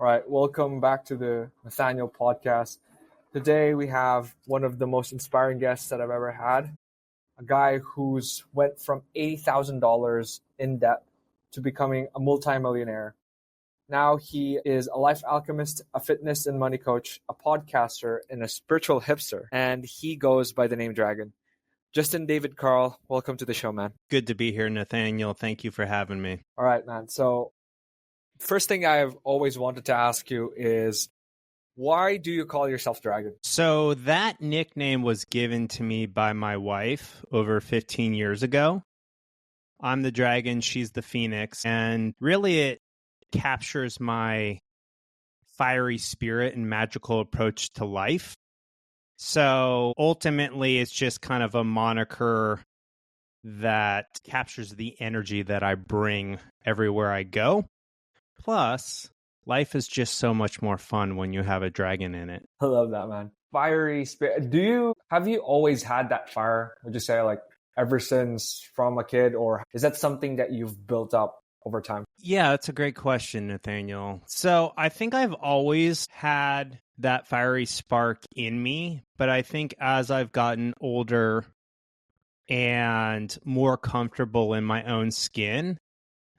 All right, welcome back to the Nathaneal Podcast. Today we have one of the most inspiring guests that I've ever had, a guy who's went from $80,000 in debt to becoming a multimillionaire. Now he is a life alchemist, a fitness and money coach, a podcaster, and a spiritual hipster, and he goes by the name Dragon. Justin David Carl, welcome to the show, man. Good to be here, Nathaniel. Thank you for having me. All right, man. So first thing I've always wanted to ask you is, why do you call yourself Dragon? So that nickname was given to me by my wife over 15 years ago. I'm the dragon, she's the phoenix, and really it captures my fiery spirit and magical approach to life. So ultimately, it's just kind of a moniker that captures the energy that I bring everywhere I go. Plus, life is just so much more fun when you have a dragon in it. I love that, man. Fiery spirit. Have you always had that fire? Would you say like ever since from a kid, or is that something that you've built up over time? Yeah, that's a great question, Nathaniel. So I think I've always had that fiery spark in me, but I think as I've gotten older and more comfortable in my own skin,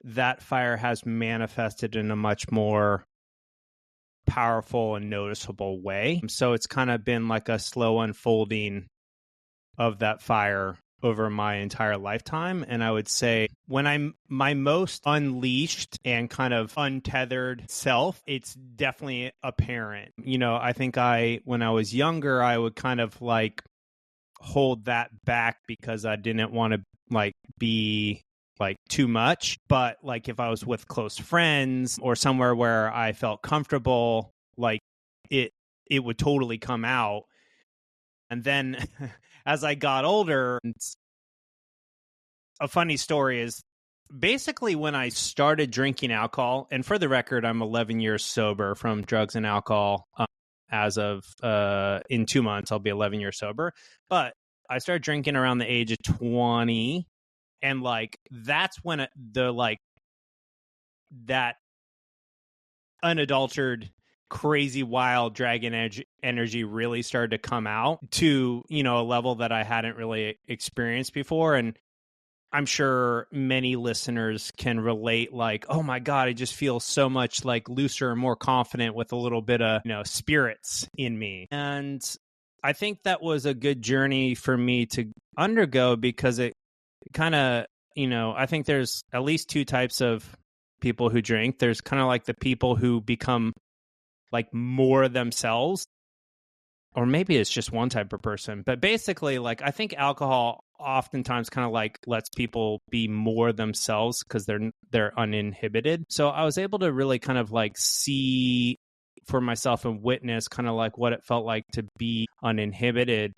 that fire has manifested in a much more powerful and noticeable way. So it's kind of been like a slow unfolding of that fire over my entire lifetime. And I would say when I'm my most unleashed and kind of untethered self, it's definitely apparent. You know, I think when I was younger, I would kind of like hold that back because I didn't want to like be like too much. But like if I was with close friends or somewhere where I felt comfortable, like it would totally come out. And then as I got older, a funny story is basically when I started drinking alcohol, and for the record, I'm 11 years sober from drugs and alcohol. As of in 2 months, I'll be 11 years sober. But I started drinking around the age of 20. And like, that's when that unadulterated, crazy, wild dragon energy really started to come out to, you know, a level that I hadn't really experienced before. And I'm sure many listeners can relate, like, oh my God, I just feel so much like looser and more confident with a little bit of, you know, spirits in me. And I think that was a good journey for me to undergo because it kind of, you know, I think there's at least two types of people who drink. There's kind of like the people who become like more themselves, or maybe it's just one type of person. But basically, like, I think alcohol oftentimes kind of like lets people be more themselves because they're uninhibited. So I was able to really kind of like see for myself and witness kind of like what it felt like to be uninhibited.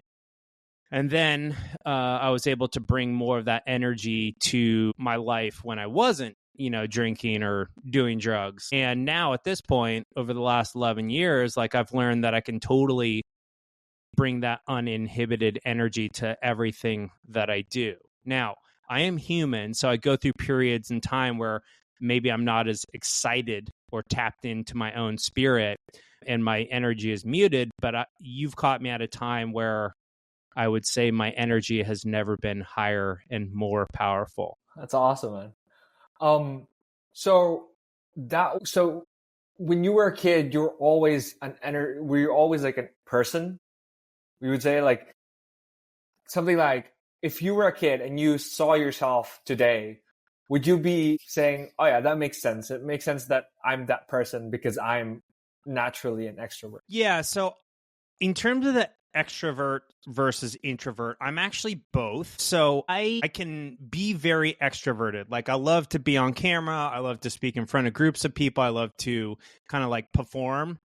And then I was able to bring more of that energy to my life when I wasn't, you know, drinking or doing drugs. And now at this point, over the last 11 years, like I've learned that I can totally bring that uninhibited energy to everything that I do. Now, I am human, so I go through periods in time where maybe I'm not as excited or tapped into my own spirit and my energy is muted, but you've caught me at a time where I would say my energy has never been higher and more powerful. That's awesome, man. So when you were a kid, you were always were you always like a person? We would say like something like, if you were a kid and you saw yourself today, would you be saying, oh yeah, that makes sense. It makes sense that I'm that person because I'm naturally an extrovert. Yeah. So in terms of the extrovert versus introvert, I'm actually both. So I can be very extroverted. Like I love to be on camera. I love to speak in front of groups of people. I love to kind of like perform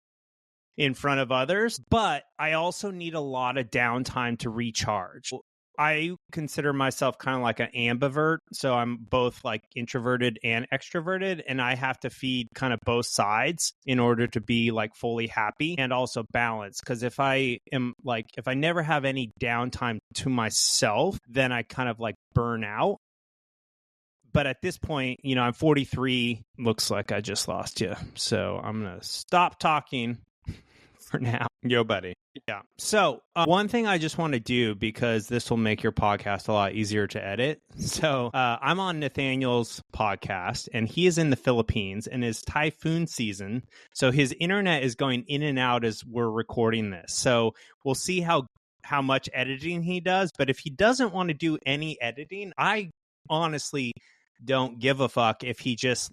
in front of others, but I also need a lot of downtime to recharge. I consider myself kind of like an ambivert. So I'm both like introverted and extroverted, and I have to feed kind of both sides in order to be like fully happy and also balanced. Because if I never have any downtime to myself, then I kind of like burn out. But at this point, I'm 43. Looks like I just lost you. So I'm going to stop talking for now. Yo, buddy. Yeah. So one thing I just want to do, because this will make your podcast a lot easier to edit. So I'm on Nathaneal's podcast, and he is in the Philippines, and it's typhoon season. So his internet is going in and out as we're recording this. So we'll see how much editing he does. But if he doesn't want to do any editing, I honestly don't give a fuck if he just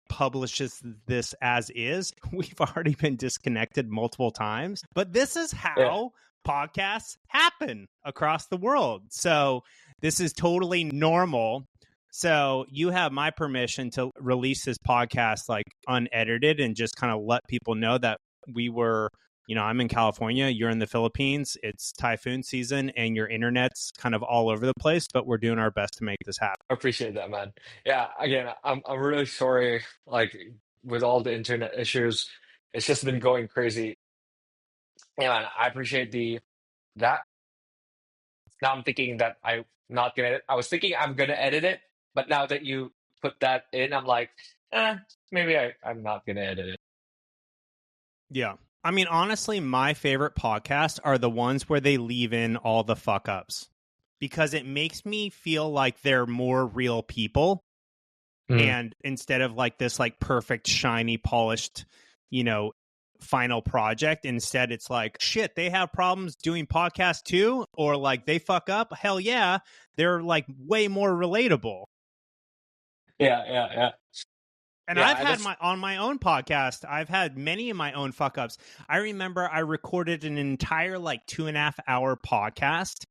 publishes this as is. We've already been disconnected multiple times, but this is how podcasts happen across the world. So this is totally normal. So you have my permission to release this podcast unedited and just kind of let people know that we were, I'm in California, you're in the Philippines, it's typhoon season, and your internet's kind of all over the place, but we're doing our best to make this happen. I appreciate that, man. Yeah, again, I'm really sorry, with all the internet issues. It's just been going crazy. Yeah, man, I appreciate that. Now I'm thinking that I'm not gonna edit. I was thinking I'm gonna edit it, but now that you put that in, I'm like, maybe I'm not gonna edit it. Yeah. I mean, honestly, my favorite podcasts are the ones where they leave in all the fuck ups, because it makes me feel like they're more real people. And instead of this perfect, shiny, polished, final project, instead it's shit, they have problems doing podcasts too, or they fuck up. Hell yeah, they're way more relatable. Yeah. And I've had on my own podcast, I've had many of my own fuck ups. I remember I recorded an entire 2.5 hour podcast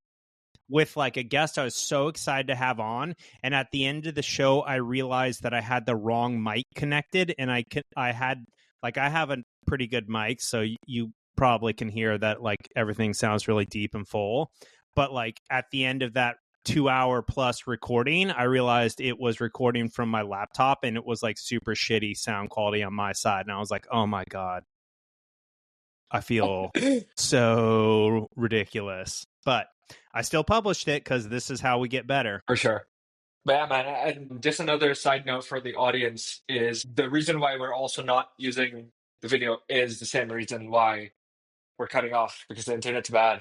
with a guest I was so excited to have on, and at the end of the show I realized that I had the wrong mic connected, and I have a pretty good mic, so you probably can hear that everything sounds really deep and full, but at the end of that 2-hour plus recording, I realized it was recording from my laptop, and it was super shitty sound quality on my side, and I was like, oh my god, I feel so ridiculous. But I still published it because this is how we get better. For sure. But yeah, man, and just another side note for the audience is the reason why we're also not using the video is the same reason why we're cutting off, because the internet's bad.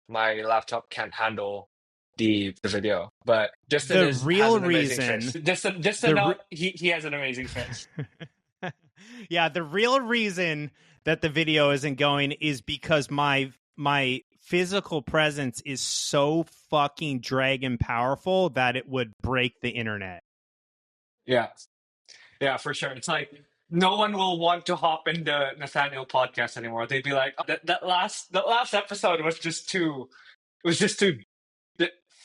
My laptop can't handle the video. But Justin the has real an reason, just to note, he has an amazing face. Yeah, the real reason that the video isn't going is because my physical presence is so fucking dragon powerful that it would break the internet. Yeah, for sure. It's no one will want to hop into Nathaneal Podcast anymore. They'd be like, that last episode was just too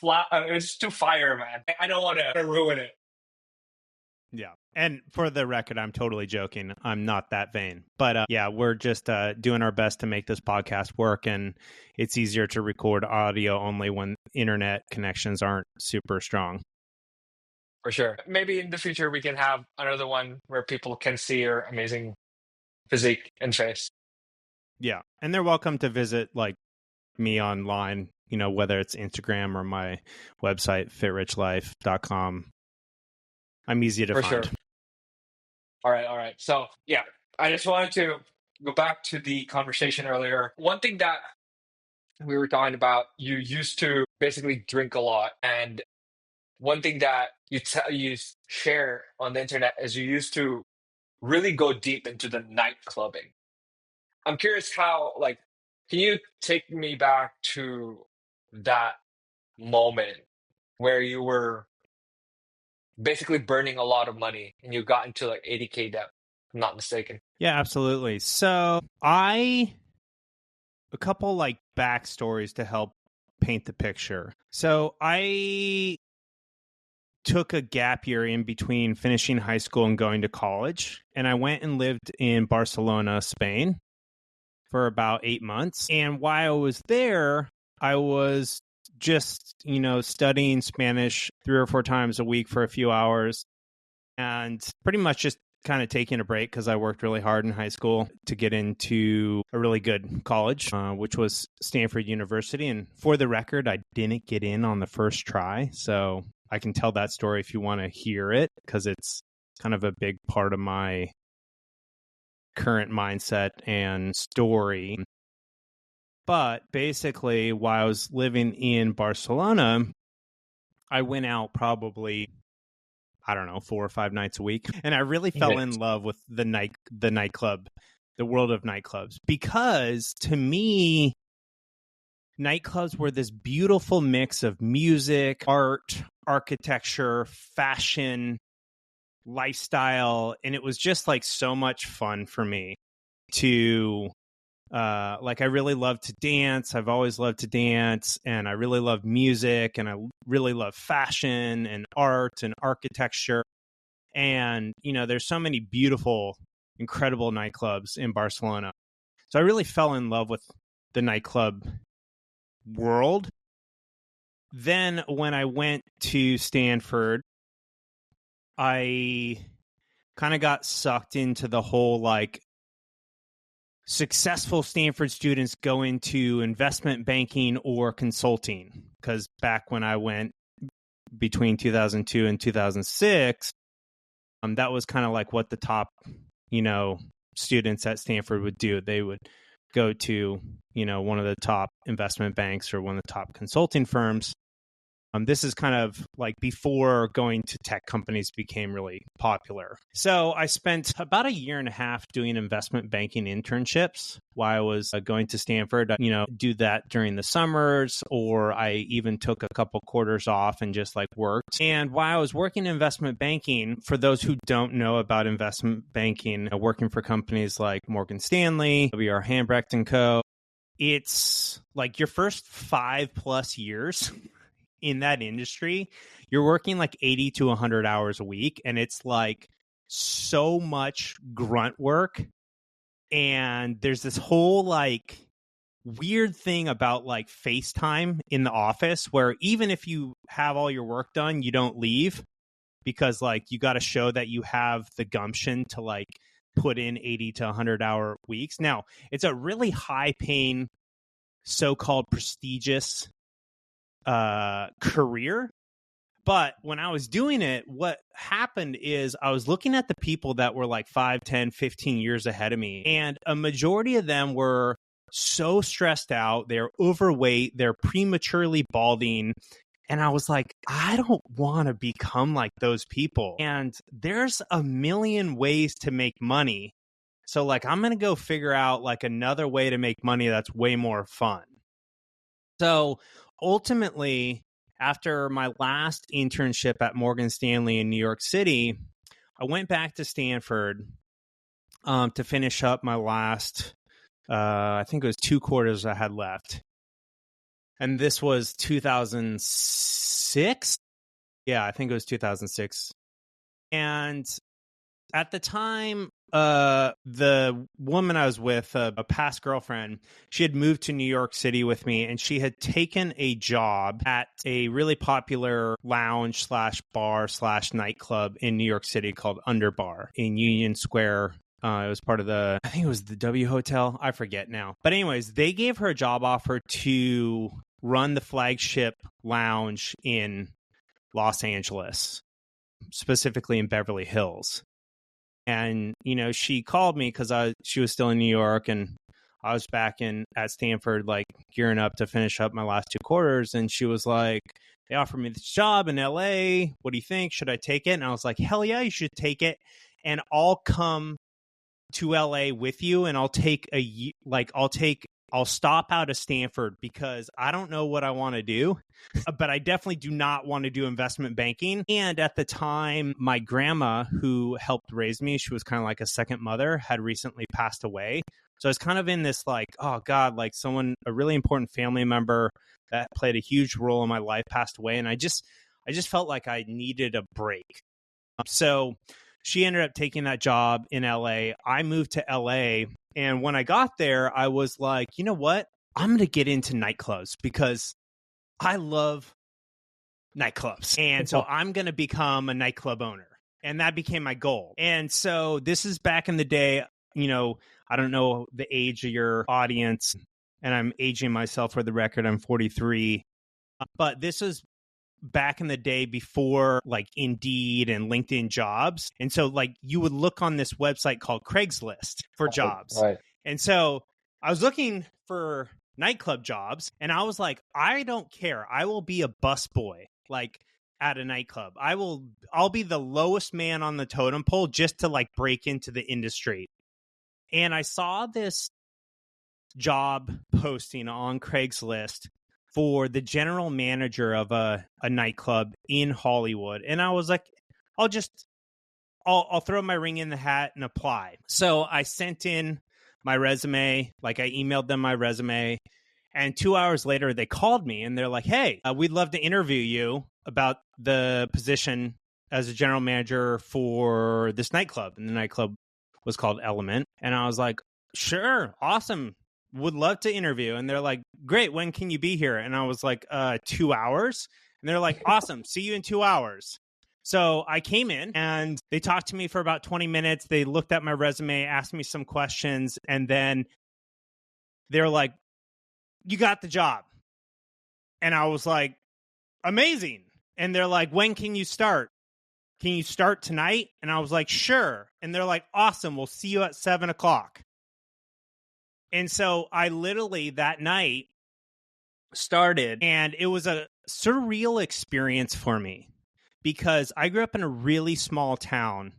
flat. It was just too fire, man. I don't want to ruin it. Yeah. And for the record, I'm totally joking. I'm not that vain. But yeah, we're just doing our best to make this podcast work. And it's easier to record audio only when internet connections aren't super strong. For sure. Maybe in the future we can have another one where people can see your amazing physique and face. Yeah. And they're welcome to visit me online, whether it's Instagram or my website, fitrichlife.com. I'm easy to find. Sure. All right. So, yeah, I just wanted to go back to the conversation earlier. One thing that we were talking about, you used to basically drink a lot. And one thing that you share on the internet is you used to really go deep into the night clubbing. I'm curious how, can you take me back to that moment where you were basically burning a lot of money and you got into 80K debt, if I'm not mistaken? Yeah, absolutely. So a couple backstories to help paint the picture. So I took a gap year in between finishing high school and going to college, and I went and lived in Barcelona, Spain for about 8 months. And while I was there, I was just, studying Spanish 3 or 4 times a week for a few hours, and pretty much just kind of taking a break because I worked really hard in high school to get into a really good college, which was Stanford University. And for the record, I didn't get in on the first try. So I can tell that story if you want to hear it, because it's kind of a big part of my current mindset and story. But basically, while I was living in Barcelona, I went out probably, I don't know, 4 or 5 nights a week. And I really fell in love with the nightclub, the world of nightclubs, because to me, nightclubs were this beautiful mix of music, art, architecture, fashion, lifestyle. And it was just like so much fun for me to, like, I really love to dance. I've always loved to dance, and I really love music, and I really love fashion and art and architecture. And, you know, there's so many beautiful, incredible nightclubs in Barcelona. So I really fell in love with the nightclub world. Then when I went to Stanford, I kind of got sucked into the whole, like, successful Stanford students go into investment banking or consulting. Because back when I went between 2002 and 2006, that was kind of like what the top, you know, students at Stanford would do. They would go to, you know, one of the top investment banks or one of the top consulting firms. This is kind of like before going to tech companies became really popular. So I spent about 1.5 years doing investment banking internships while I was going to Stanford. You know, do that during the summers, or I even took a couple quarters off and just like worked. And while I was working in investment banking, for those who don't know about investment banking, working for companies like Morgan Stanley, W.R. Hambrecht & Co., it's like your first 5+ years in that industry, you're working like 80 to 100 hours a week. And it's like so much grunt work. And there's this whole like weird thing about like FaceTime in the office, where even if you have all your work done, you don't leave, because like you got to show that you have the gumption to like put in 80 to 100 hour weeks. Now, it's a really high paying, so-called prestigious career. But when I was doing it, what happened is I was looking at the people that were like 5, 10, 15 years ahead of me. And a majority of them were so stressed out. They're overweight. They're prematurely balding. And I was like, I don't want to become like those people. And there's a million ways to make money. So like, I'm going to go figure out like another way to make money that's way more fun. So ultimately, after my last internship at Morgan Stanley in New York City, I went back to Stanford to finish up my last, I think it was 2 quarters I had left. And this was 2006. Yeah, I think it was 2006. And at the time, the woman I was with, a past girlfriend, she had moved to New York City with me, and she had taken a job at a really popular lounge / bar / nightclub in New York City called Underbar in Union Square. It was part of I think it was the W Hotel. I forget now. But anyways, they gave her a job offer to run the flagship lounge in Los Angeles, specifically in Beverly Hills. And, you know, she called me because she was still in New York, and I was back at Stanford, like gearing up to finish up my last 2 quarters. And she was like, they offered me this job in LA. What do you think? Should I take it? And I was like, hell yeah, you should take it. And I'll come to LA with you, and I'll stop out of Stanford, because I don't know what I want to do, but I definitely do not want to do investment banking. And at the time, my grandma, who helped raise me, she was kind of like a second mother, had recently passed away. So I was kind of in this like, oh God, like a really important family member that played a huge role in my life passed away. And I just felt like I needed a break. So she ended up taking that job in LA. I moved to LA. And when I got there, I was like, you know what? I'm going to get into nightclubs because I love nightclubs. And so I'm going to become a nightclub owner. And that became my goal. And so this is back in the day, you know, I don't know the age of your audience, and I'm aging myself for the record. I'm 43. But this is back in the day before like Indeed and LinkedIn Jobs. And so like you would look on this website called Craigslist for jobs. Right. And so I was looking for nightclub jobs and I was like, I don't care. I will be a busboy like at a nightclub. I'll be the lowest man on the totem pole just to like break into the industry. And I saw this job posting on Craigslist for the general manager of a nightclub in Hollywood. And I was like, I'll throw my ring in the hat and apply. So I sent in my resume, like I emailed them my resume. And 2 hours later, they called me and they're like, hey, we'd love to interview you about the position as a general manager for this nightclub. And the nightclub was called Element. And I was like, sure, awesome. Would love to interview. And they're like, great, when can you be here? And I was like, 2 hours. And they're like, awesome, see you in 2 hours. So I came in and they talked to me for about 20 minutes. They looked at my resume, asked me some questions, and then they're like, you got the job. And I was like, amazing. And they're like, when can you start? Can you start tonight? And I was like, sure. And they're like, awesome, we'll see you at 7:00. And so I literally that night started, and it was a surreal experience for me because I grew up in a really small town,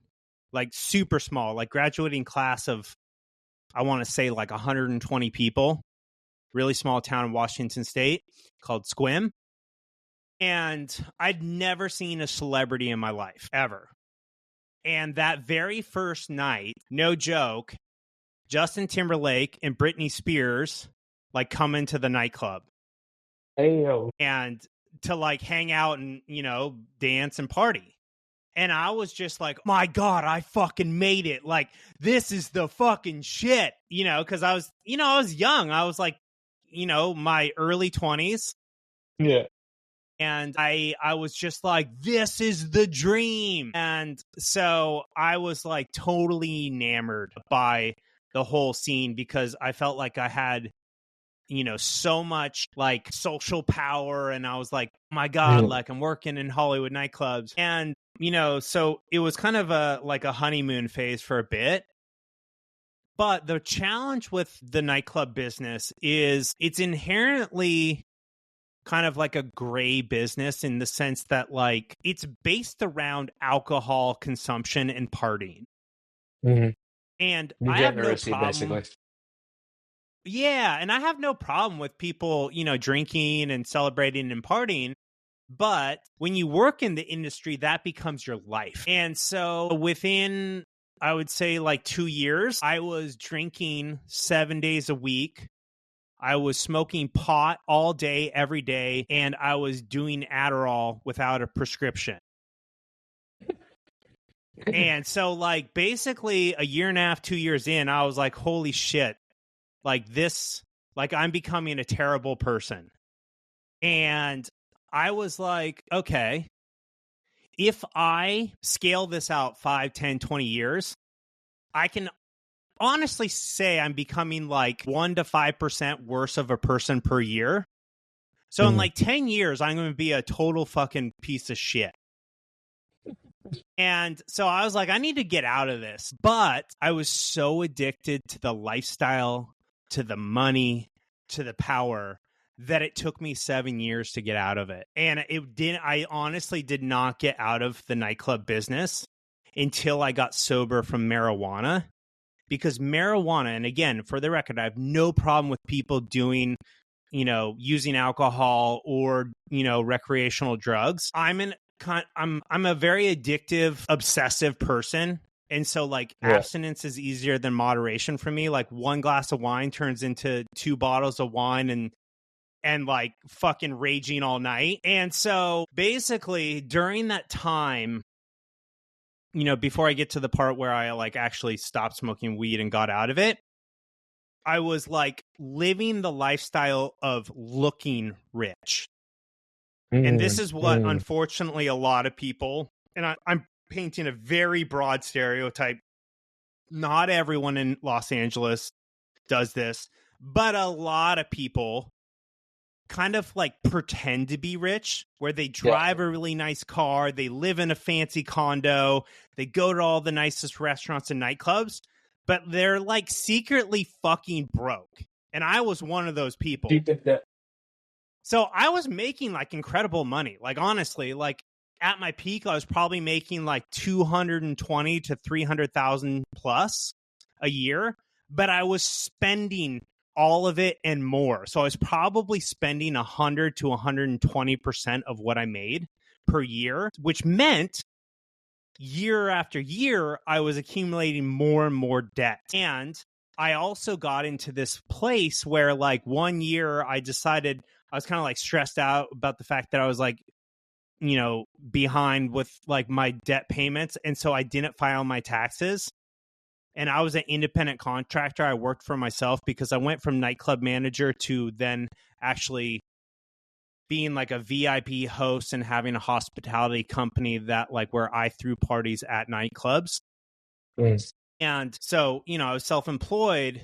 like super small, like graduating class of, I want to say like 120 people, really small town in Washington State called Squim. And I'd never seen a celebrity in my life, ever. And that very first night, no joke, Justin Timberlake and Britney Spears like come into the nightclub. Ayo. And to like hang out and, dance and party. And I was just like, my God, I fucking made it. Like, this is the fucking shit, because I was young. I was like, my early 20s. Yeah. And I was just like, this is the dream. And so I was like totally enamored by the whole scene because I felt like I had, so much like social power. And I was like, my God, like I'm working in Hollywood nightclubs. And, so it was kind of a honeymoon phase for a bit. But the challenge with the nightclub business is it's inherently kind of like a gray business in the sense that like it's based around alcohol consumption and partying. Mm-hmm. And I have no problem. Basically. Yeah, and I have no problem with people, drinking and celebrating and partying. But when you work in the industry, that becomes your life. And so within, I would say like 2 years, I was drinking 7 days a week. I was smoking pot all day, every day, and I was doing Adderall without a prescription. And so, like, basically a year and a half, 2 years in, I was like, holy shit, like this, like I'm becoming a terrible person. And I was like, okay, if I scale this out 5, 10, 20 years, I can honestly say I'm becoming like 1 to 5% worse of a person per year. So in like 10 years, I'm going to be a total fucking piece of shit. And so I was like, I need to get out of this. But I was so addicted to the lifestyle, to the money, to the power that it took me 7 years to get out of it. And I honestly did not get out of the nightclub business until I got sober from marijuana. Because marijuana, and again, for the record, I have no problem with people doing, using alcohol or, recreational drugs. I'm a very addictive, obsessive person. And so like abstinence is easier than moderation for me. Like 1 glass of wine turns into 2 bottles of wine and like fucking raging all night. And so basically during that time, before I get to the part where I like actually stopped smoking weed and got out of it, I was like living the lifestyle of looking rich. And this is what, unfortunately, a lot of people, and I'm painting a very broad stereotype. Not everyone in Los Angeles does this, but a lot of people kind of like pretend to be rich, where they drive a really nice car, they live in a fancy condo, they go to all the nicest restaurants and nightclubs, but they're like secretly fucking broke. And I was one of those people. Deep in debt. So I was making like incredible money. Like honestly, like at my peak, I was probably making like 220 to 300,000 plus a year, but I was spending all of it and more. So I was probably spending 100 to 120% of what I made per year, which meant year after year, I was accumulating more and more debt. And I also got into this place where like one year I decided I was kind of like stressed out about the fact that I was like, you know, behind with like my debt payments. And so I didn't file my taxes. And I was an independent contractor. I worked for myself because I went from nightclub manager to then actually being like a VIP host and having a hospitality company that like where I threw parties at nightclubs. Mm. And so, you know, I was self-employed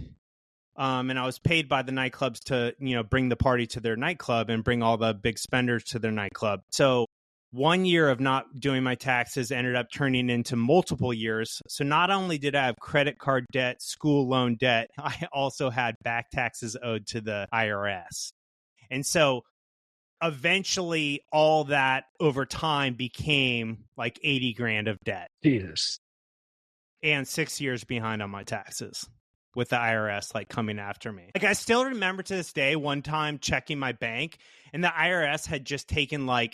and I was paid by the nightclubs to, you know, bring the party to their nightclub and bring all the big spenders to their nightclub. So 1 year of not doing my taxes ended up turning into multiple years. So not only did I have credit card debt, school loan debt, I also had back taxes owed to the IRS. And so eventually all that over time became like 80 grand of debt. Jesus. And 6 years behind on my taxes with the IRS like coming after me. Like I still remember to this day one time checking my bank and the IRS had just taken like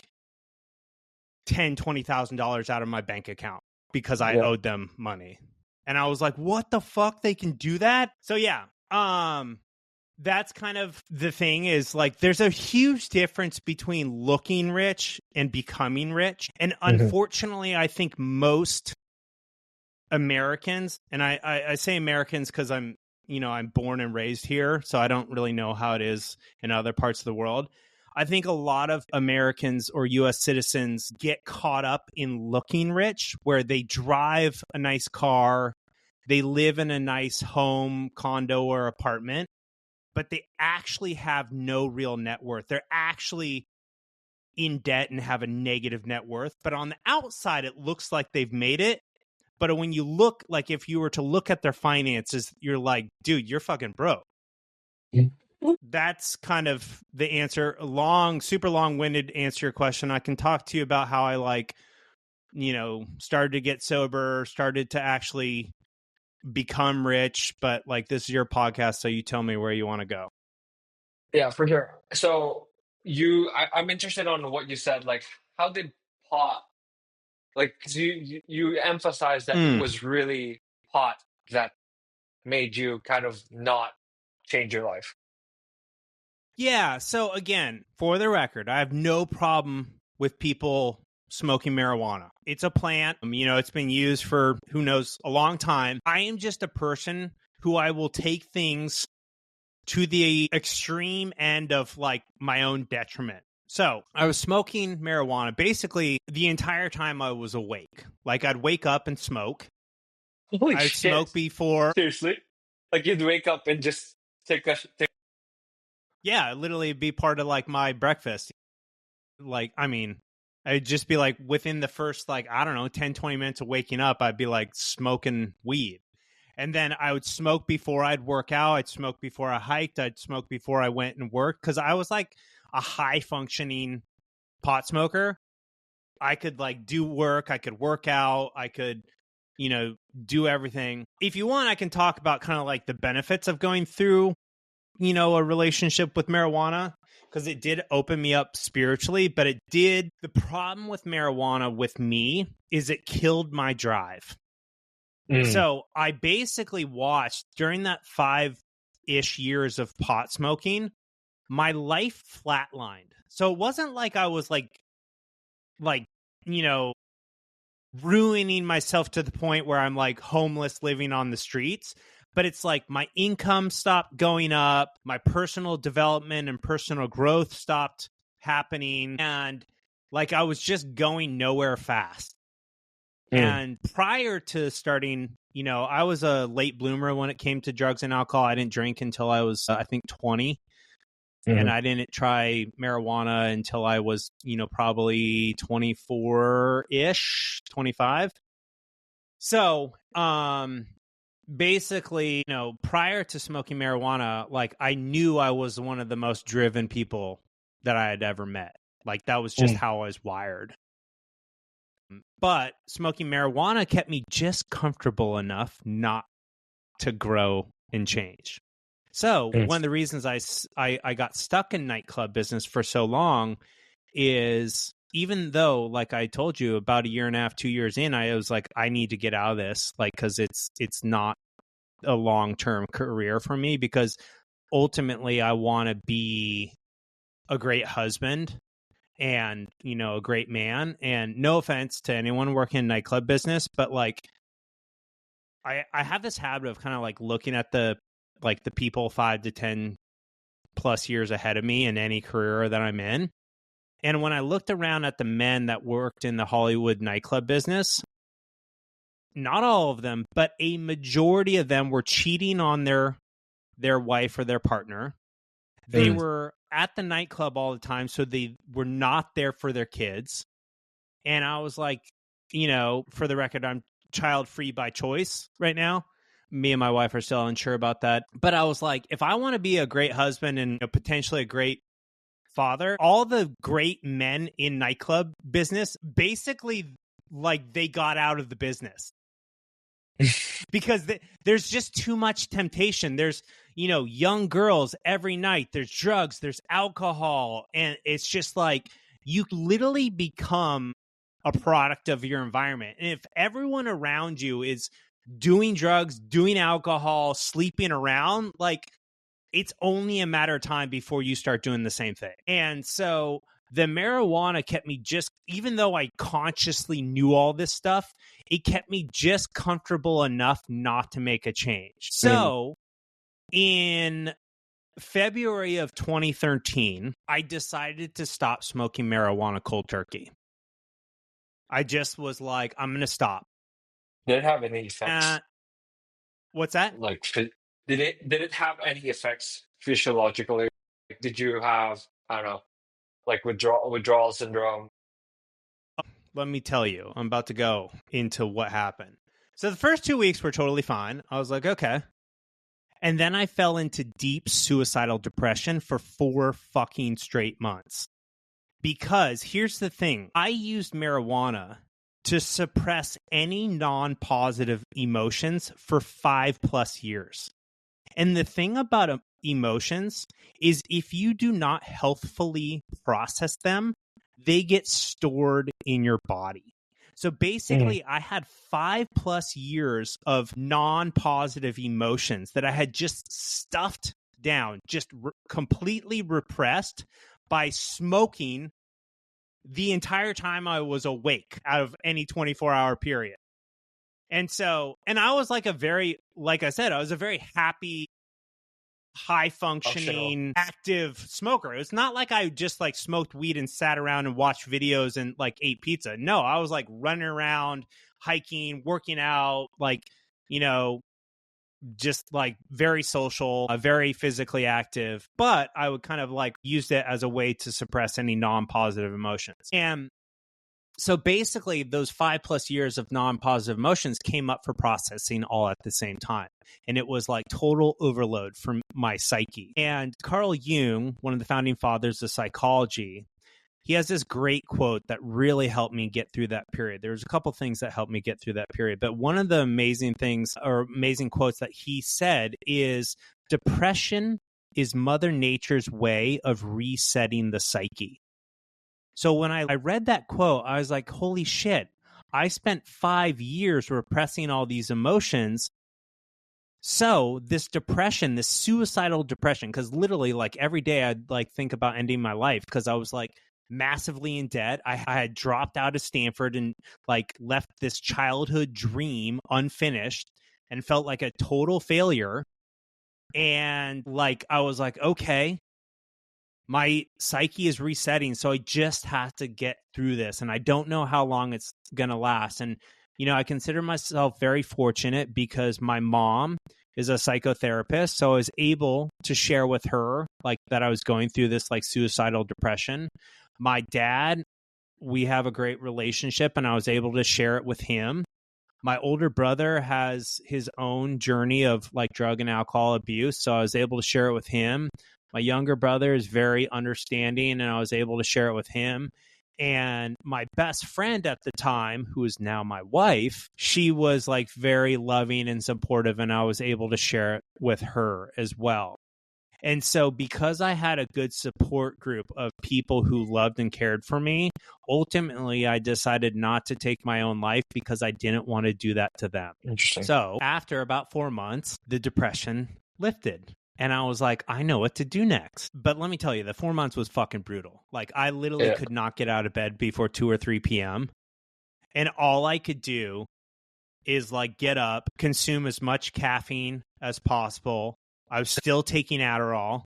$20,000 out of my bank account because I owed them money. And I was like, what the fuck? They can do that? So yeah, that's kind of the thing is like, there's a huge difference between looking rich and becoming rich. And unfortunately, I think most Americans, and I say Americans because I'm born and raised here, so I don't really know how it is in other parts of the world. I think a lot of Americans or U.S. citizens get caught up in looking rich, where they drive a nice car, they live in a nice home, condo, or apartment, but they actually have no real net worth. They're actually in debt and have a negative net worth. But on the outside, it looks like they've made it. But when you look, like if you were to look at their finances, you're like, dude, you're fucking broke. That's kind of the answer. Super long-winded answer to your question. I can talk to you about how I started to get sober, started to actually become rich. But like, this is your podcast, so you tell me where you want to go. Yeah, for sure. So I'm interested on what you said. Like, how did pot, like, because you emphasized that it was really pot that made you kind of not change your life. Yeah. So again, for the record, I have no problem with people smoking marijuana. It's a plant. It's been used for, who knows, a long time. I am just a person who I will take things to the extreme end of like my own detriment. So I was smoking marijuana basically the entire time I was awake. Like I'd wake up and smoke. Holy I'd shit. smoke before. Seriously? Like you'd wake up and just take Yeah, literally be part of like my breakfast. Like, I'd just be like within the first, 10, 20 minutes of waking up, I'd be like smoking weed. And then I would smoke before I'd work out. I'd smoke before I hiked. I'd smoke before I went and worked. Because I was like a high functioning pot smoker. I could like do work. I could work out. I could, do everything. If you want, I can talk about kind of like the benefits of going through, a relationship with marijuana. Because it did open me up spiritually. But it did. The problem with marijuana with me is it killed my drive. So I basically watched during that 5-ish years of pot smoking, my life flatlined. So it wasn't like I was ruining myself to the point where I'm like homeless living on the streets. But it's like my income stopped going up. My personal development and personal growth stopped happening. And like I was just going nowhere fast. And prior to starting, I was a late bloomer when it came to drugs and alcohol. I didn't drink until I was, I think, 20. And I didn't try marijuana until I was, probably 24-ish, 25. So, basically, prior to smoking marijuana, like I knew I was one of the most driven people that I had ever met. Like that was just how I was wired. But smoking marijuana kept me just comfortable enough not to grow and change. So one of the reasons I got stuck in nightclub business for so long is, even though, like I told you, about a year and a half, 2 years in, I was like, I need to get out of this, like, because it's not a long-term career for me, because ultimately I want to be a great husband and, a great man. And no offense to anyone working in nightclub business, but like I have this habit of kind of like looking at the people 5 to 10 plus years ahead of me in any career that I'm in. And when I looked around at the men that worked in the Hollywood nightclub business, not all of them, but a majority of them were cheating on their wife or their partner. They were at the nightclub all the time, so they were not there for their kids. And I was like, for the record, I'm child-free by choice right now. Me and my wife are still unsure about that. But I was like, if I want to be a great husband and potentially a great father, all the great men in nightclub business, basically, like, they got out of the business. Because there's just too much temptation. There's, young girls every night. There's drugs, there's alcohol. And it's just like, you literally become a product of your environment. And if everyone around you is doing drugs, doing alcohol, sleeping around, like, it's only a matter of time before you start doing the same thing. And so the marijuana kept me just, even though I consciously knew all this stuff, it kept me just comfortable enough not to make a change. So in February of 2013, I decided to stop smoking marijuana cold turkey. I just was like, I'm going to stop. Did it have any effects? What's that? Like, did it have any effects physiologically? Like, did you have, I don't know, like withdrawal syndrome? Let me tell you, I'm about to go into what happened. So the first 2 weeks were totally fine. I was like, okay. And then I fell into deep suicidal depression for 4 fucking straight months. Because here's the thing. I used marijuana to suppress any non-positive emotions for 5+ years. And the thing about emotions is, if you do not healthfully process them, they get stored in your body. So basically, I had 5+ years of non-positive emotions that I had just stuffed down, just completely repressed by smoking the entire time I was awake out of any 24-hour period. And I was like like I said, I was a very happy, high-functioning, active smoker. It was not like I just like smoked weed and sat around and watched videos and like ate pizza. No, I was like running around, hiking, working out, like, just like very social, very physically active. But I would kind of like use it as a way to suppress any non-positive emotions. And so basically, those 5+ years of non-positive emotions came up for processing all at the same time. And it was like total overload for my psyche. And Carl Jung, one of the founding fathers of psychology, he has this great quote that really helped me get through that period. There's a couple things that helped me get through that period. But one of the amazing things, or amazing quotes that he said, is depression is Mother Nature's way of resetting the psyche. So when I read that quote, I was like, holy shit, I spent 5 years repressing all these emotions. So this depression, this suicidal depression, because literally like every day I'd like think about ending my life because I was like massively in debt. I had dropped out of Stanford and like left this childhood dream unfinished and felt like a total failure. And like, I was like, okay, my psyche is resetting, so I just have to get through this. And I don't know how long it's going to last. And, I consider myself very fortunate because my mom is a psychotherapist. So I was able to share with her like that I was going through this like suicidal depression. My dad, we have a great relationship, and I was able to share it with him. My older brother has his own journey of like drug and alcohol abuse, so I was able to share it with him. My younger brother is very understanding, and I was able to share it with him. And my best friend at the time, who is now my wife, she was like very loving and supportive, and I was able to share it with her as well. And so because I had a good support group of people who loved and cared for me, ultimately I decided not to take my own life because I didn't want to do that to them. Interesting. So after about 4 months, the depression lifted. And I was like, I know what to do next. But let me tell you, the 4 months was fucking brutal. Like I literally could not get out of bed before 2 or 3 p.m. And all I could do is like get up, consume as much caffeine as possible. I was still taking Adderall.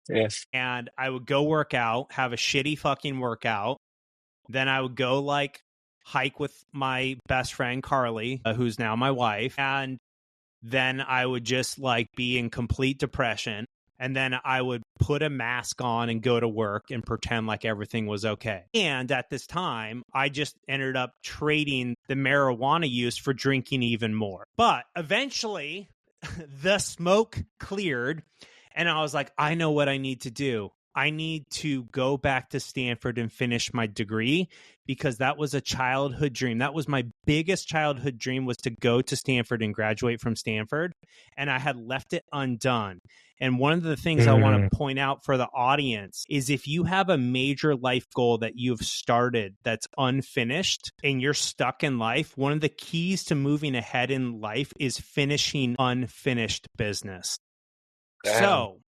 Yes. And I would go work out, have a shitty fucking workout. Then I would go like hike with my best friend, Carly, who's now my wife. And then I would just like be in complete depression. And then I would put a mask on and go to work and pretend like everything was okay. And at this time, I just ended up trading the marijuana use for drinking even more. But eventually, the smoke cleared, and I was like, I know what I need to do. I need to go back to Stanford and finish my degree, because that was a childhood dream. That was my biggest childhood dream, was to go to Stanford and graduate from Stanford. And I had left it undone. And one of the things I want to point out for the audience is if you have a major life goal that you've started that's unfinished and you're stuck in life, one of the keys to moving ahead in life is finishing unfinished business. Damn. So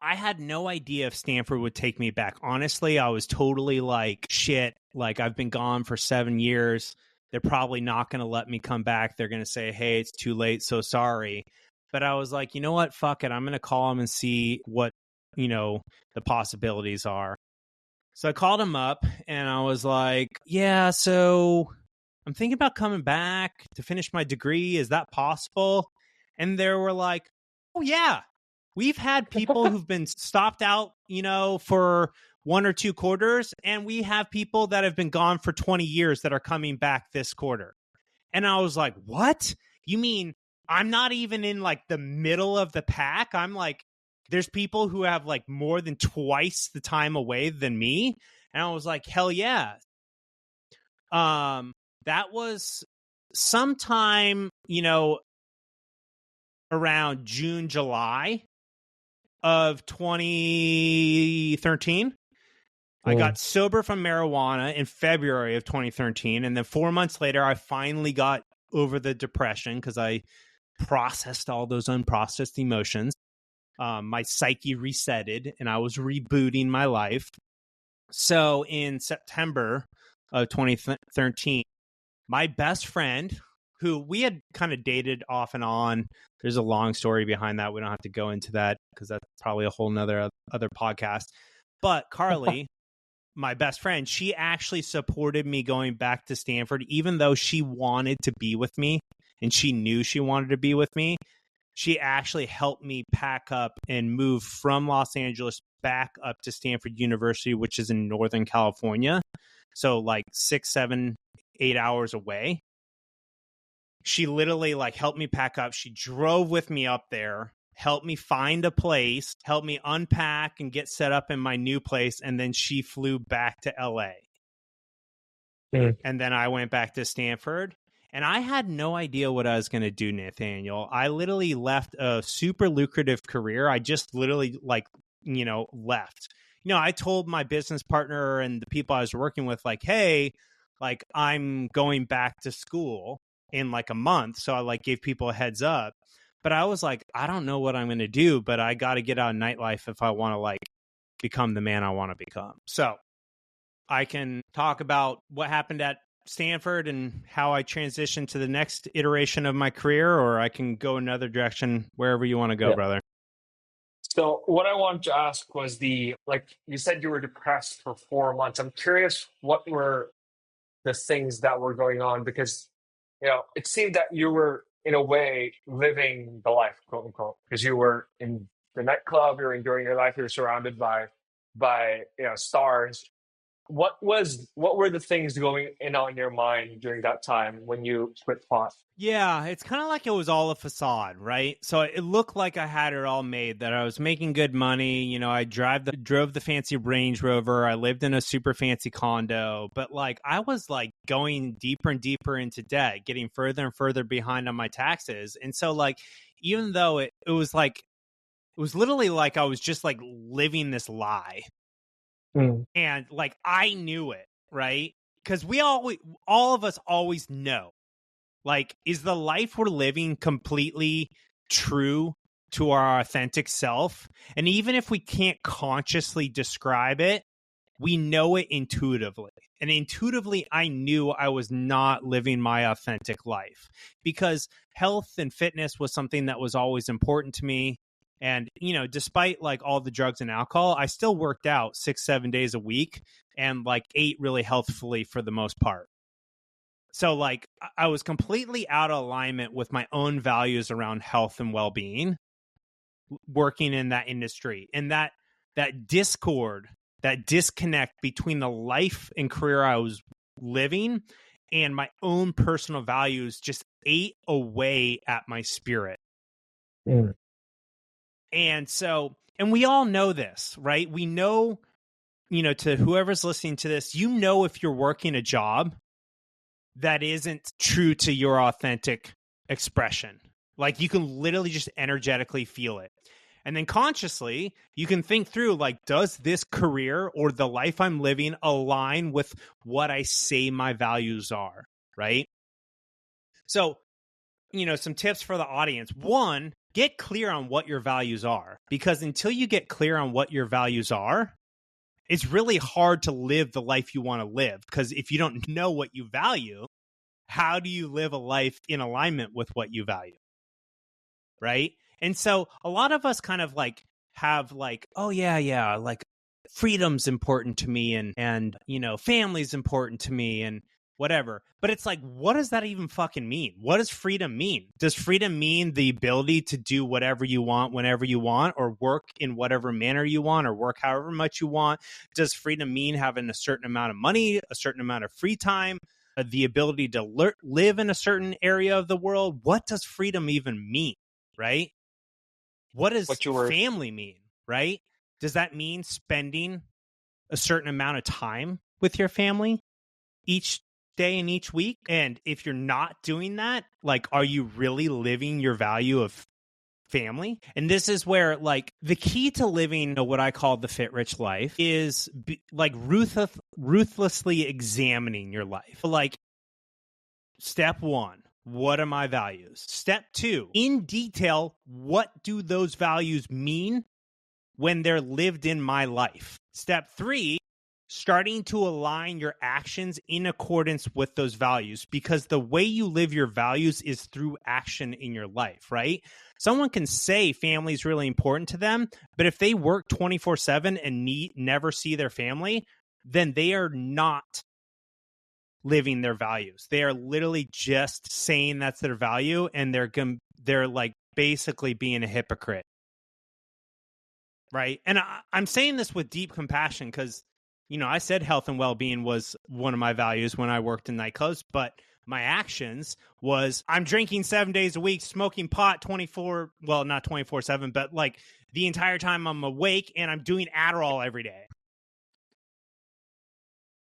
I had no idea if Stanford would take me back. Honestly, I was totally like, shit, like I've been gone for 7 years. They're probably not going to let me come back. They're going to say, hey, it's too late. So sorry. But I was like, you know what? Fuck it. I'm going to call them and see what, the possibilities are. So I called him up and I was like, yeah, so I'm thinking about coming back to finish my degree. Is that possible? And they were like, oh, yeah. We've had people who've been stopped out, for 1 or 2 quarters, and we have people that have been gone for 20 years that are coming back this quarter. And I was like, what? You mean I'm not even in like the middle of the pack? I'm like, there's people who have like more than twice the time away than me. And I was like, hell yeah. That was sometime, around June, July of 2013. I got sober from marijuana in February of 2013. And then 4 months later, I finally got over the depression because I processed all those unprocessed emotions. My psyche resetted and I was rebooting my life. So in September of 2013, my best friend, who we had kind of dated off and on, there's a long story behind that. We don't have to go into that because that's probably a whole nother other podcast. But Carly, my best friend, she actually supported me going back to Stanford, even though she wanted to be with me and she knew she wanted to be with me. She actually helped me pack up and move from Los Angeles back up to Stanford University, which is in Northern California. So like 6, 7, 8 hours away. She literally like helped me pack up. She drove with me up there, helped me find a place, helped me unpack and get set up in my new place. And then she flew back to LA. And then I went back to Stanford. And I had no idea what I was going to do, Nathaneal. I literally left a super lucrative career. I just literally left. I told my business partner and the people I was working with, like, hey, like I'm going back to school in like a month. So I like gave people a heads up. But I was like, I don't know what I'm going to do, but I got to get out of nightlife if I want to like become the man I want to become. So I can talk about what happened at Stanford and how I transitioned to the next iteration of my career, or I can go another direction, wherever you want to go, brother. So what I wanted to ask was you said you were depressed for 4 months. I'm curious what were the things that were going on, because, it seemed that you were in a way, living the life, quote unquote, because you were in the nightclub, you were enjoying your life, you were surrounded by stars. What were the things going in on your mind during that time when you quit pot? Yeah, it's kind of like it was all a facade, right? So it looked like I had it all made, that I was making good money. You know, I drove the fancy Range Rover. I lived in a super fancy condo, but like I was like going deeper and deeper into debt, getting further and further behind on my taxes. And so like, even though it was like, it was literally like I was just like living this lie. And like I knew it, right? Because all of us always know. Like, is the life we're living completely true to our authentic self? And even if we can't consciously describe it, we know it intuitively. And intuitively, I knew I was not living my authentic life, because health and fitness was something that was always important to me. And, you know, despite like all the drugs and alcohol, I still worked out 6-7 days a week and like ate really healthfully for the most part. So like I was completely out of alignment with my own values around health and well-being, working in that industry. And that discord, that disconnect between the life and career I was living and my own personal values just ate away at my spirit. And so, and we all know this, right? We know, you know, to whoever's listening to this, you know, if you're working a job that isn't true to your authentic expression. Like you can literally just energetically feel it. And then consciously, you can think through, like, does this career or the life I'm living align with what I say my values are, right? So, you know, some tips for the audience. One, get clear on what your values are, because until you get clear on what your values are, it's really hard to live the life you want to live, because if you don't know what you value, how do you live a life in alignment with what you value? Right? And so a lot of us kind of like have like, oh yeah, like freedom's important to me, and you know, family's important to me and whatever. But it's like, what does that even fucking mean? What does freedom mean? Does freedom mean the ability to do whatever you want, whenever you want, or work in whatever manner you want, or work however much you want? Does freedom mean having a certain amount of money, a certain amount of free time, the ability to live in a certain area of the world? What does freedom even mean, right? What does family mean, right? Does that mean spending a certain amount of time with your family each day and each week? And if you're not doing that, like, are you really living your value of family? And this is where, like, the key to living what I call the fit rich life is like ruthlessly examining your life. Like, step one, what are my values? Step two, in detail, what do those values mean when they're lived in my life? Step three, starting to align your actions in accordance with those values, because the way you live your values is through action in your life, right? Someone can say family is really important to them, but if they work 24/7 and never see their family, then they are not living their values. They are literally just saying that's their value, and they're like basically being a hypocrite, right? And I'm saying this with deep compassion, because, you know, I said health and well-being was one of my values when I worked in nightclubs, but my actions was I'm drinking 7 days a week, smoking pot not 24/7, but like the entire time I'm awake, and I'm doing Adderall every day.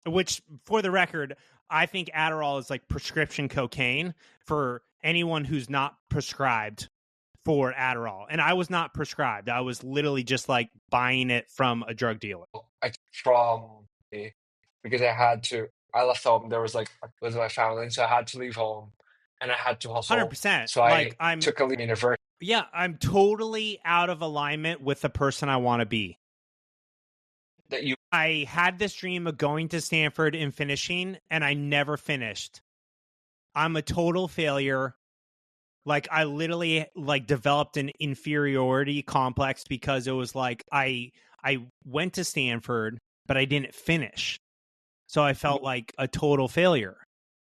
Which, for the record, I think Adderall is like prescription cocaine for anyone who's not prescribed for Adderall. And I was not prescribed. I was literally just like buying it from a drug dealer. Because I left home. There was like, with my family, so I had to leave home and I had to hustle. 100%. So like I took a leave university. Yeah, I'm totally out of alignment with the person I want to be. I had this dream of going to Stanford and finishing, and I never finished. I'm a total failure. Like, I literally like developed an inferiority complex, because it was like I went to Stanford, but I didn't finish. So I felt like a total failure,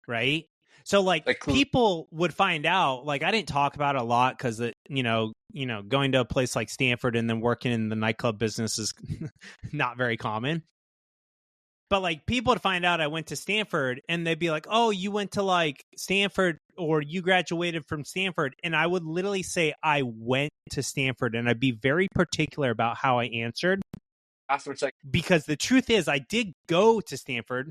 right? So like Like- people would find out, like I didn't talk about it a lot because going to a place like Stanford and then working in the nightclub business is not very common. But like people would find out I went to Stanford and they'd be like, "Oh, you went to like Stanford or you graduated from Stanford." And I would literally say I went to Stanford, and I'd be very particular about how I answered. Afterwards, like, Because the truth is I did go to Stanford.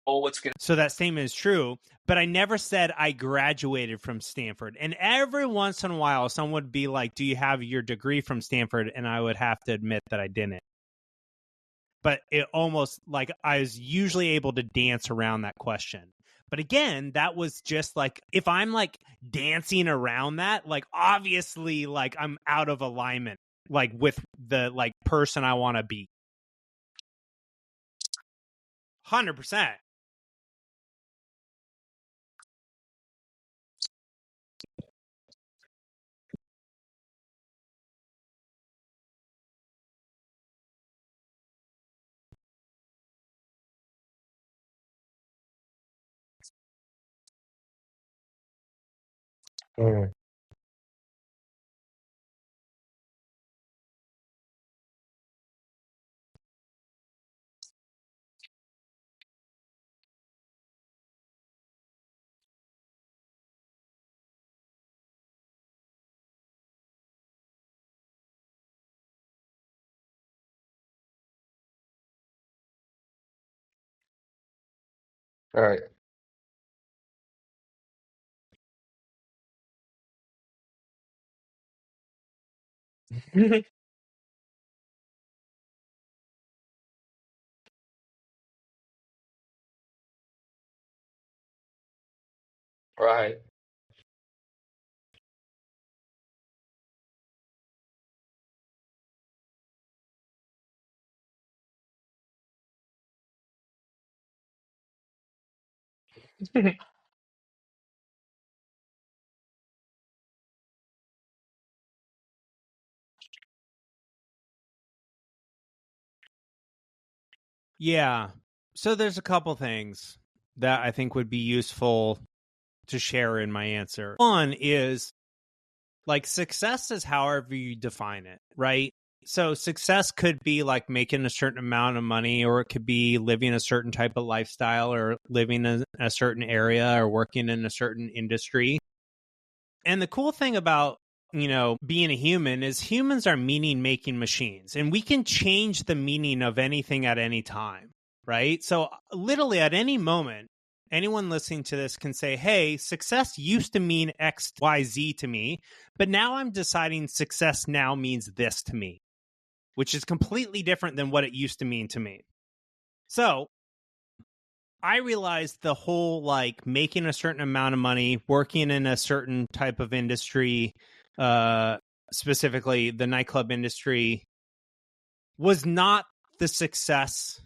oh, what's good? So that statement is true, but I never said I graduated from Stanford. And every once in a while, someone would be like, "Do you have your degree from Stanford?" And I would have to admit that I didn't. But it almost like I was usually able to dance around that question. But again, that was just like, if I'm like dancing around that, like obviously like I'm out of alignment, like with the like person I want to be. 100%. Mm. All right. Right. Yeah. So there's a couple things that I think would be useful to share in my answer. One is like success is however you define it, right? So success could be like making a certain amount of money, or it could be living a certain type of lifestyle, or living in a certain area, or working in a certain industry. And the cool thing about, being a human is humans are meaning making machines, and we can change the meaning of anything at any time, right? So literally at any moment, anyone listening to this can say, "Hey, success used to mean X, Y, Z to me, but now I'm deciding success now means this to me," which is completely different than what it used to mean to me. So I realized the whole like making a certain amount of money, working in a certain type of industry, specifically the nightclub industry, was not the success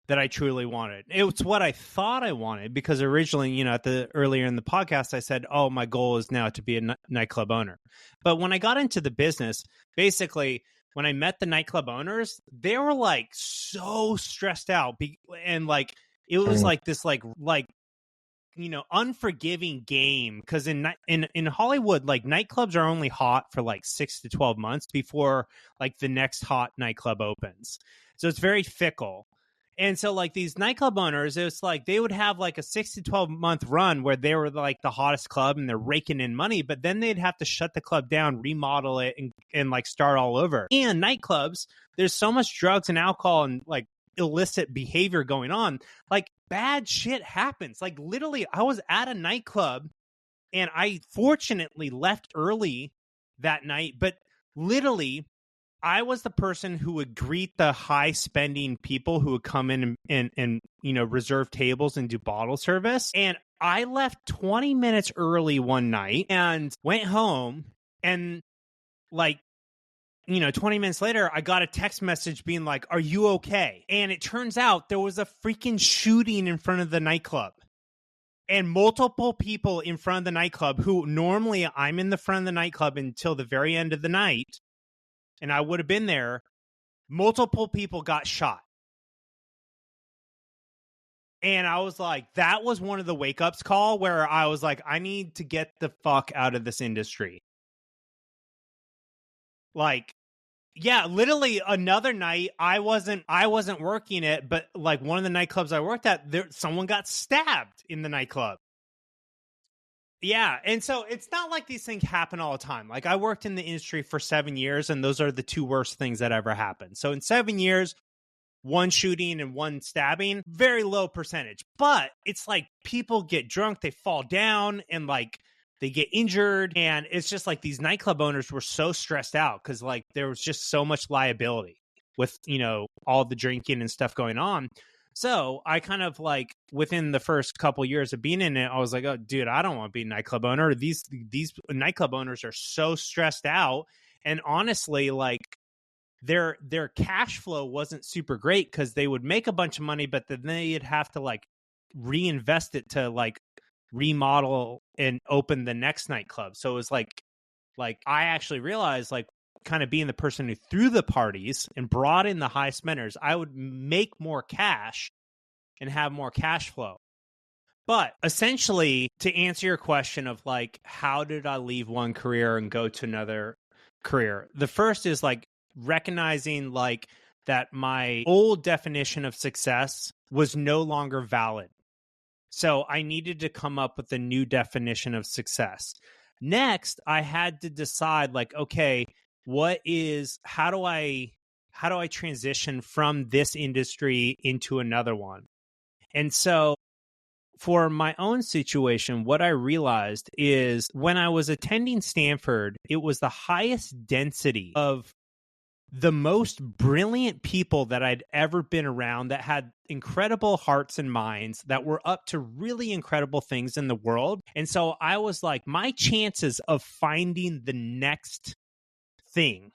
that I truly wanted. It's what I thought I wanted, because originally, earlier in the podcast, I said, "Oh, my goal is now to be a nightclub owner." But when I got into the business, basically, when I met the nightclub owners, they were like so stressed out, and like it was like this like unforgiving game, because in Hollywood, like nightclubs are only hot for like 6 to 12 months before like the next hot nightclub opens. So it's very fickle. And so like these nightclub owners, it's like they would have like a 6 to 12 month run where they were like the hottest club and they're raking in money, but then they'd have to shut the club down, remodel it, and like start all over. And nightclubs, there's so much drugs and alcohol and like illicit behavior going on, like bad shit happens. Like literally, I was at a nightclub and I fortunately left early that night, but literally I was the person who would greet the high spending people who would come in and reserve tables and do bottle service. And I left 20 minutes early one night and went home, and like 20 minutes later, I got a text message being like, "Are you okay?" And it turns out there was a freaking shooting in front of the nightclub. And multiple people in front of the nightclub, who normally I'm in the front of the nightclub until the very end of the night, and I would have been there, multiple people got shot. And I was like, that was one of the wake-ups call where I was like, I need to get the fuck out of this industry. Like, yeah, literally another night I wasn't working it, but like one of the nightclubs I worked at, someone got stabbed in the nightclub. Yeah, and so it's not like these things happen all the time. Like I worked in the industry for 7 years, and those are the two worst things that ever happened. So in 7 years, one shooting and one stabbing, very low percentage. But it's like people get drunk, they fall down, and like they get injured. And it's just like these nightclub owners were so stressed out because like there was just so much liability with, you know, all the drinking and stuff going on. So I kind of like within the first couple years of being in it, I was like, oh, dude, I don't want to be a nightclub owner. These nightclub owners are so stressed out. And honestly, like their cash flow wasn't super great because they would make a bunch of money, but then they'd have to like reinvest it to like remodel and open the next nightclub. So it was like I actually realized like kind of being the person who threw the parties and brought in the high spenders, I would make more cash and have more cash flow. But essentially, to answer your question of like, how did I leave one career and go to another career? The first is like recognizing like that my old definition of success was no longer valid. So I needed to come up with a new definition of success. Next, I had to decide like, okay, how do I transition from this industry into another one? And so for my own situation, what I realized is when I was attending Stanford, it was the highest density of the most brilliant people that I'd ever been around that had incredible hearts and minds that were up to really incredible things in the world. And so I was like, my chances of finding the next thing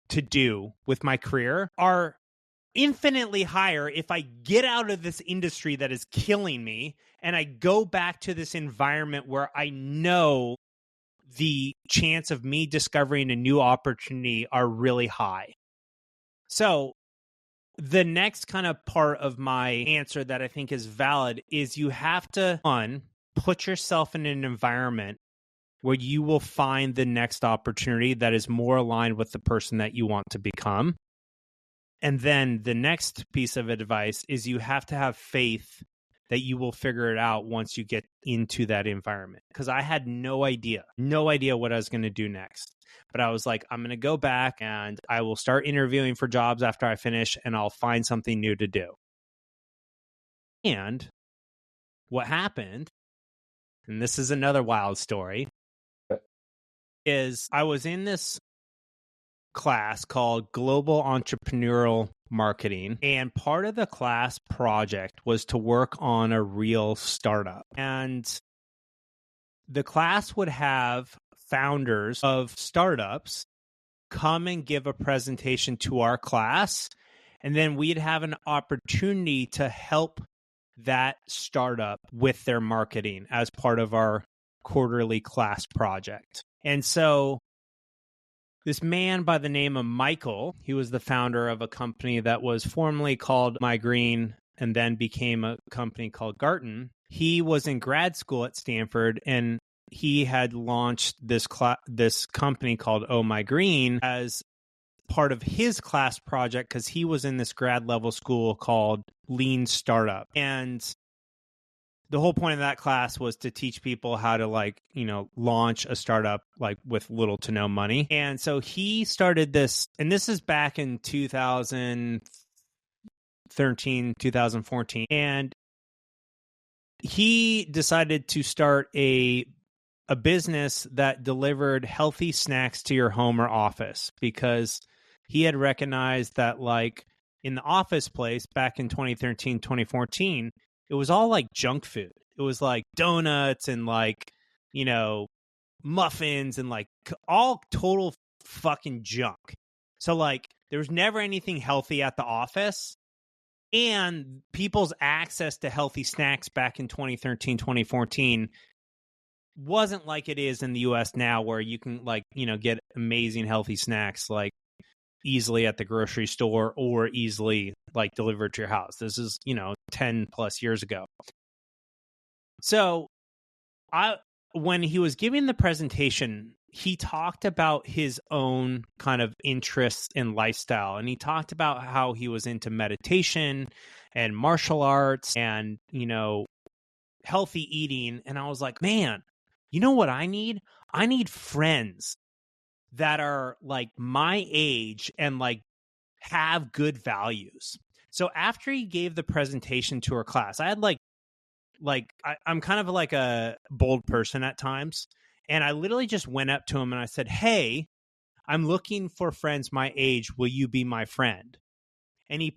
to do with my career are infinitely higher if I get out of this industry that is killing me and I go back to this environment where I know the chance of me discovering a new opportunity are really high. So the next kind of part of my answer that I think is valid is you have to, one, put yourself in an environment where you will find the next opportunity that is more aligned with the person that you want to become. And then the next piece of advice is you have to have faith that you will figure it out once you get into that environment. Because I had no idea what I was going to do next. But I was like, I'm going to go back and I will start interviewing for jobs after I finish and I'll find something new to do. And what happened, and this is another wild story, is I was in this class called Global Entrepreneurial Marketing, and part of the class project was to work on a real startup. And the class would have founders of startups come and give a presentation to our class, and then we'd have an opportunity to help that startup with their marketing as part of our quarterly class project. And so this man by the name of Michael, he was the founder of a company that was formerly called My Green and then became a company called Garten. He was in grad school at Stanford, and he had launched this company called Oh My Green as part of his class project because he was in this grad level school called Lean Startup. And the whole point of that class was to teach people how to launch a startup with little to no money. And so he started this, and this is back in 2013, 2014. And he decided to start a business that delivered healthy snacks to your home or office because he had recognized that in the office place back in 2013, 2014, it was all junk food. It was donuts and muffins and all total fucking junk. So there was never anything healthy at the office, and people's access to healthy snacks back in 2013, 2014 wasn't like it is in the US now, where you can get amazing healthy snacks easily at the grocery store or easily like delivered to your house. This is, 10 plus years ago. So when he was giving the presentation, he talked about his own kind of interests in lifestyle. And he talked about how he was into meditation and martial arts and, healthy eating. And I was like, man, you know what I need? I need friends that are like my age and like have good values. So after he gave the presentation to our class, I had I'm kind of like a bold person at times. And I literally just went up to him and I said, hey, I'm looking for friends my age. Will you be my friend? And he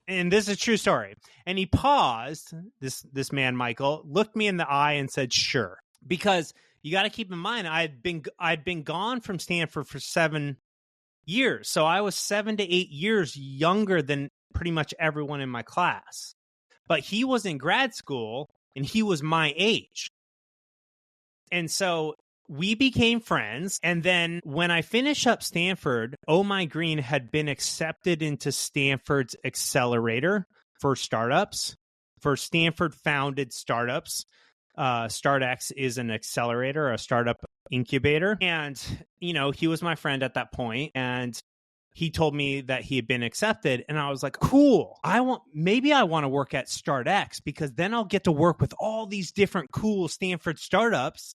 and this is a true story. And he paused, this man, Michael, looked me in the eye and said, sure. Because you got to keep in mind, I'd been gone from Stanford for 7 years. So I was 7 to 8 years younger than pretty much everyone in my class. But he was in grad school and he was my age. And so we became friends. And then when I finished up Stanford, Oh My Green had been accepted into Stanford's accelerator for startups, for Stanford founded startups. StartX is an accelerator, a startup incubator. And, he was my friend at that point. And he told me that he had been accepted. And I was like, cool. Maybe I want to work at StartX because then I'll get to work with all these different cool Stanford startups.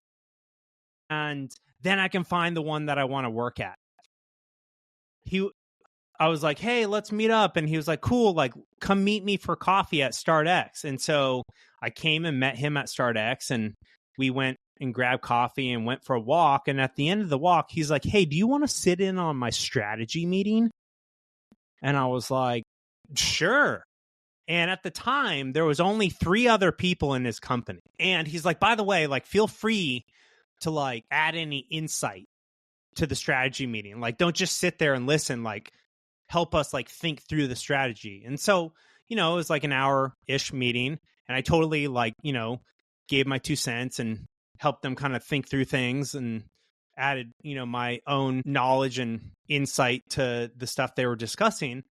And then I can find the one that I want to work at. I was like, hey, let's meet up. And he was like, cool, like come meet me for coffee at StartX. And so I came and met him at StartX and we went and grabbed coffee and went for a walk. And at the end of the walk, he's like, hey, do you want to sit in on my strategy meeting? And I was like, sure. And at the time, there was only 3 other people in his company. And he's like, by the way, like, feel free to like add any insight to the strategy meeting. Like, don't just sit there and listen, like help us like think through the strategy. And so, it was like an hour-ish meeting. And I totally like, gave my 2 cents and helped them kind of think through things and added, my own knowledge and insight to the stuff they were discussing.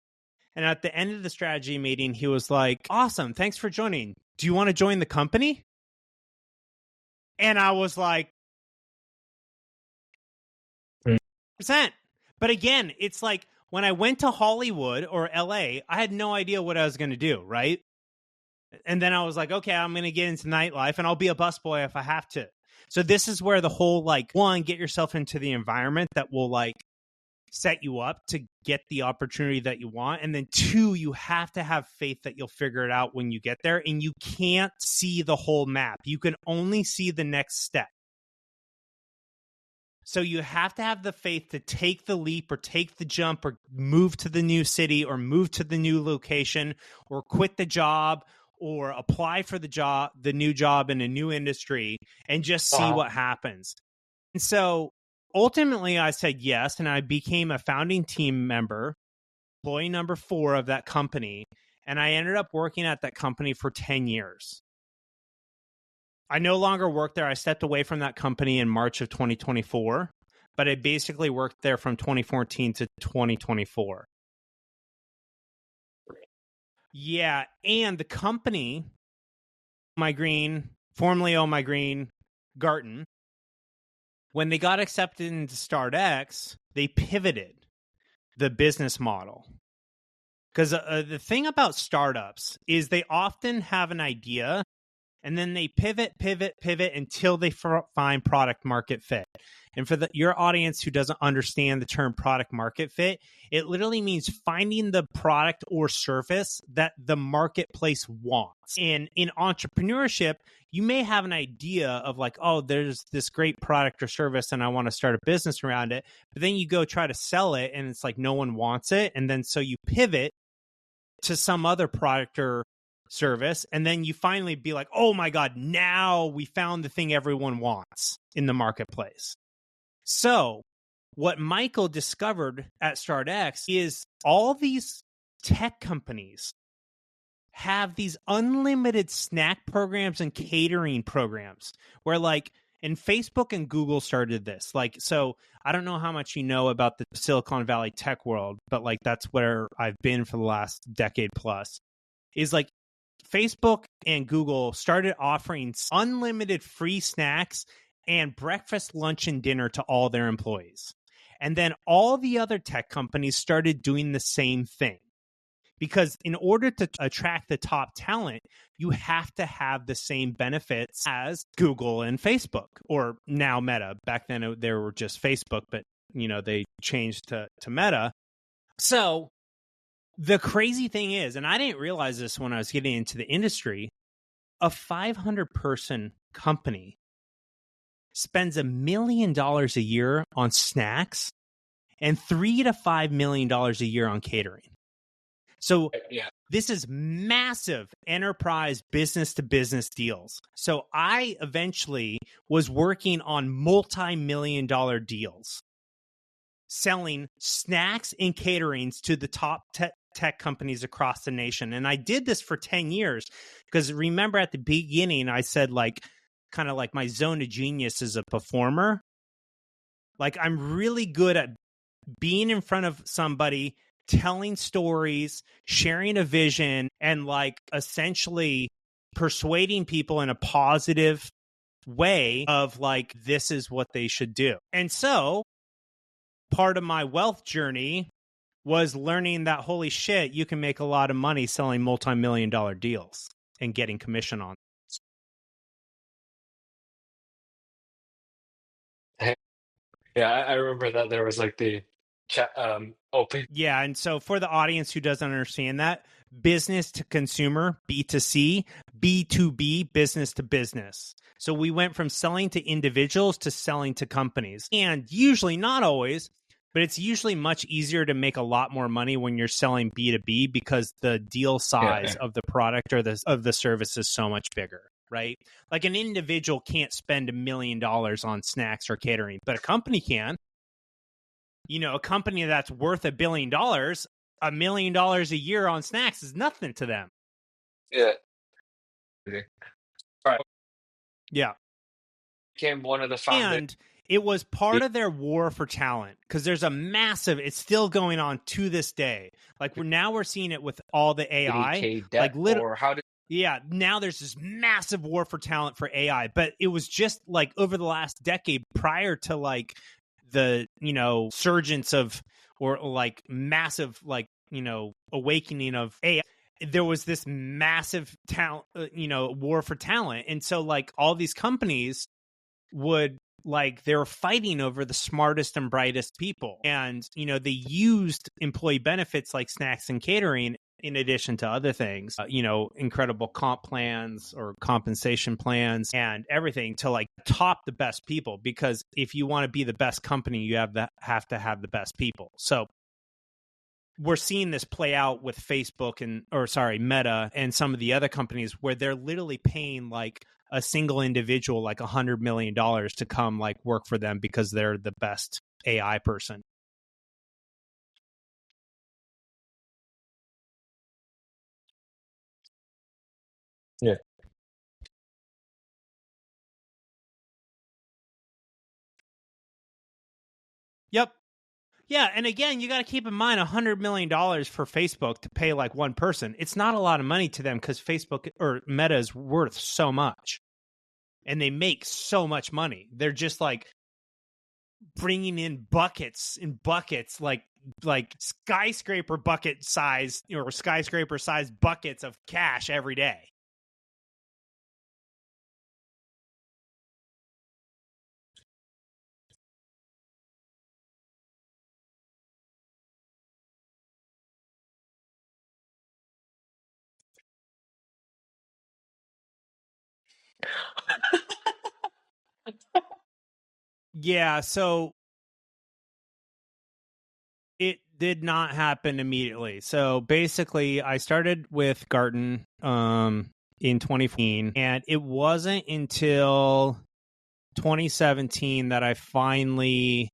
And at the end of the strategy meeting, he was like, awesome, thanks for joining. Do you want to join the company? And I was like, 100%. But again, it's like when I went to Hollywood or LA, I had no idea what I was going to do, right? And then I was like, okay, I'm going to get into nightlife and I'll be a busboy if I have to. So this is where the whole like, 1, get yourself into the environment that will like set you up to get the opportunity that you want. And then 2, you have to have faith that you'll figure it out when you get there. And you can't see the whole map. You can only see the next step. So you have to have the faith to take the leap or take the jump or move to the new city or move to the new location or quit the job or apply for the new job in a new industry and just see what happens. And so ultimately I said yes, and I became a founding team member, employee number 4 of that company. And I ended up working at that company for 10 years. I no longer work there. I stepped away from that company in March of 2024, but I basically worked there from 2014 to 2024. Yeah, and the company, My Green, formerly Oh My Green, Garten, when they got accepted into StartX, they pivoted the business model. Because the thing about startups is they often have an idea and then they pivot until they find product market fit. And for your audience who doesn't understand the term product market fit, it literally means finding the product or service that the marketplace wants. And in entrepreneurship, you may have an idea of like, oh, there's this great product or service and I want to start a business around it. But then you go try to sell it and it's like no one wants it. And then so you pivot to some other product or service, and then you finally be like, oh my God, now we found the thing everyone wants in the marketplace. So what Michael discovered at StartX is all these tech companies have these unlimited snack programs and catering programs where like And Facebook and Google started this. Like, so I don't know how much you know about the Silicon Valley tech world, but like that's where I've been for the last decade plus. Is like Facebook and Google started offering unlimited free snacks and breakfast, lunch, and dinner to all their employees. And then all the other tech companies started doing the same thing. Because in order to attract the top talent, you have to have the same benefits as Google and Facebook, or now Meta. Back then, they were just Facebook, but they changed to Meta. So the crazy thing is, and I didn't realize this when I was getting into the industry, a 500-person company spends $1 million a year on snacks and $3 to $5 million a year on catering. So this is massive enterprise business-to-business deals. So I eventually was working on multi-million-dollar deals, selling snacks and caterings to the top tech companies across the nation. And I did this for 10 years because remember at the beginning, I said kind of like my zone of genius is a performer. Like I'm really good at being in front of somebody, telling stories, sharing a vision, and like essentially persuading people in a positive way of like, this is what they should do. And so part of my wealth journey was learning that, holy shit, you can make a lot of money selling multi-million-dollar deals and getting commission on. Yeah, I remember that there was like the chat open. Yeah, and so for the audience who doesn't understand that, business to consumer, B2C, B2B, business to business. So we went from selling to individuals to selling to companies. And usually, not always, but it's usually much easier to make a lot more money when you're selling B2B because the deal size of the product or of the service is so much bigger, right? Like an individual can't spend $1 million on snacks or catering, but a company can. A company that's worth $1 billion, $1 million a year on snacks is nothing to them. Yeah. Right. Yeah. Became one of the founders. And it was part of their war for talent because there's a massive, it's still going on to this day. Like we're seeing it with all the AI. Like now there's this massive war for talent for AI, but it was just like over the last decade prior to like the, surgence of, or like massive, like, awakening of AI. There was this massive talent, war for talent. And so like all these companies they were fighting over the smartest and brightest people. And, they used employee benefits like snacks and catering in addition to other things, incredible comp plans or compensation plans and everything to like top the best people. Because if you want to be the best company, you have to have the best people. So we're seeing this play out with Facebook Meta and some of the other companies where they're literally paying like a single individual like $100 million to come like work for them because they're the best AI person. Yeah. Yep. Yeah, and again, you got to keep in mind $100 million for Facebook to pay like one person. It's not a lot of money to them because Facebook or Meta is worth so much. And they make so much money. They're just like bringing in buckets and buckets, like skyscraper bucket size or skyscraper size buckets of cash every day. Yeah, so it did not happen immediately. So basically, I started with Garten in 2014, and it wasn't until 2017 that I finally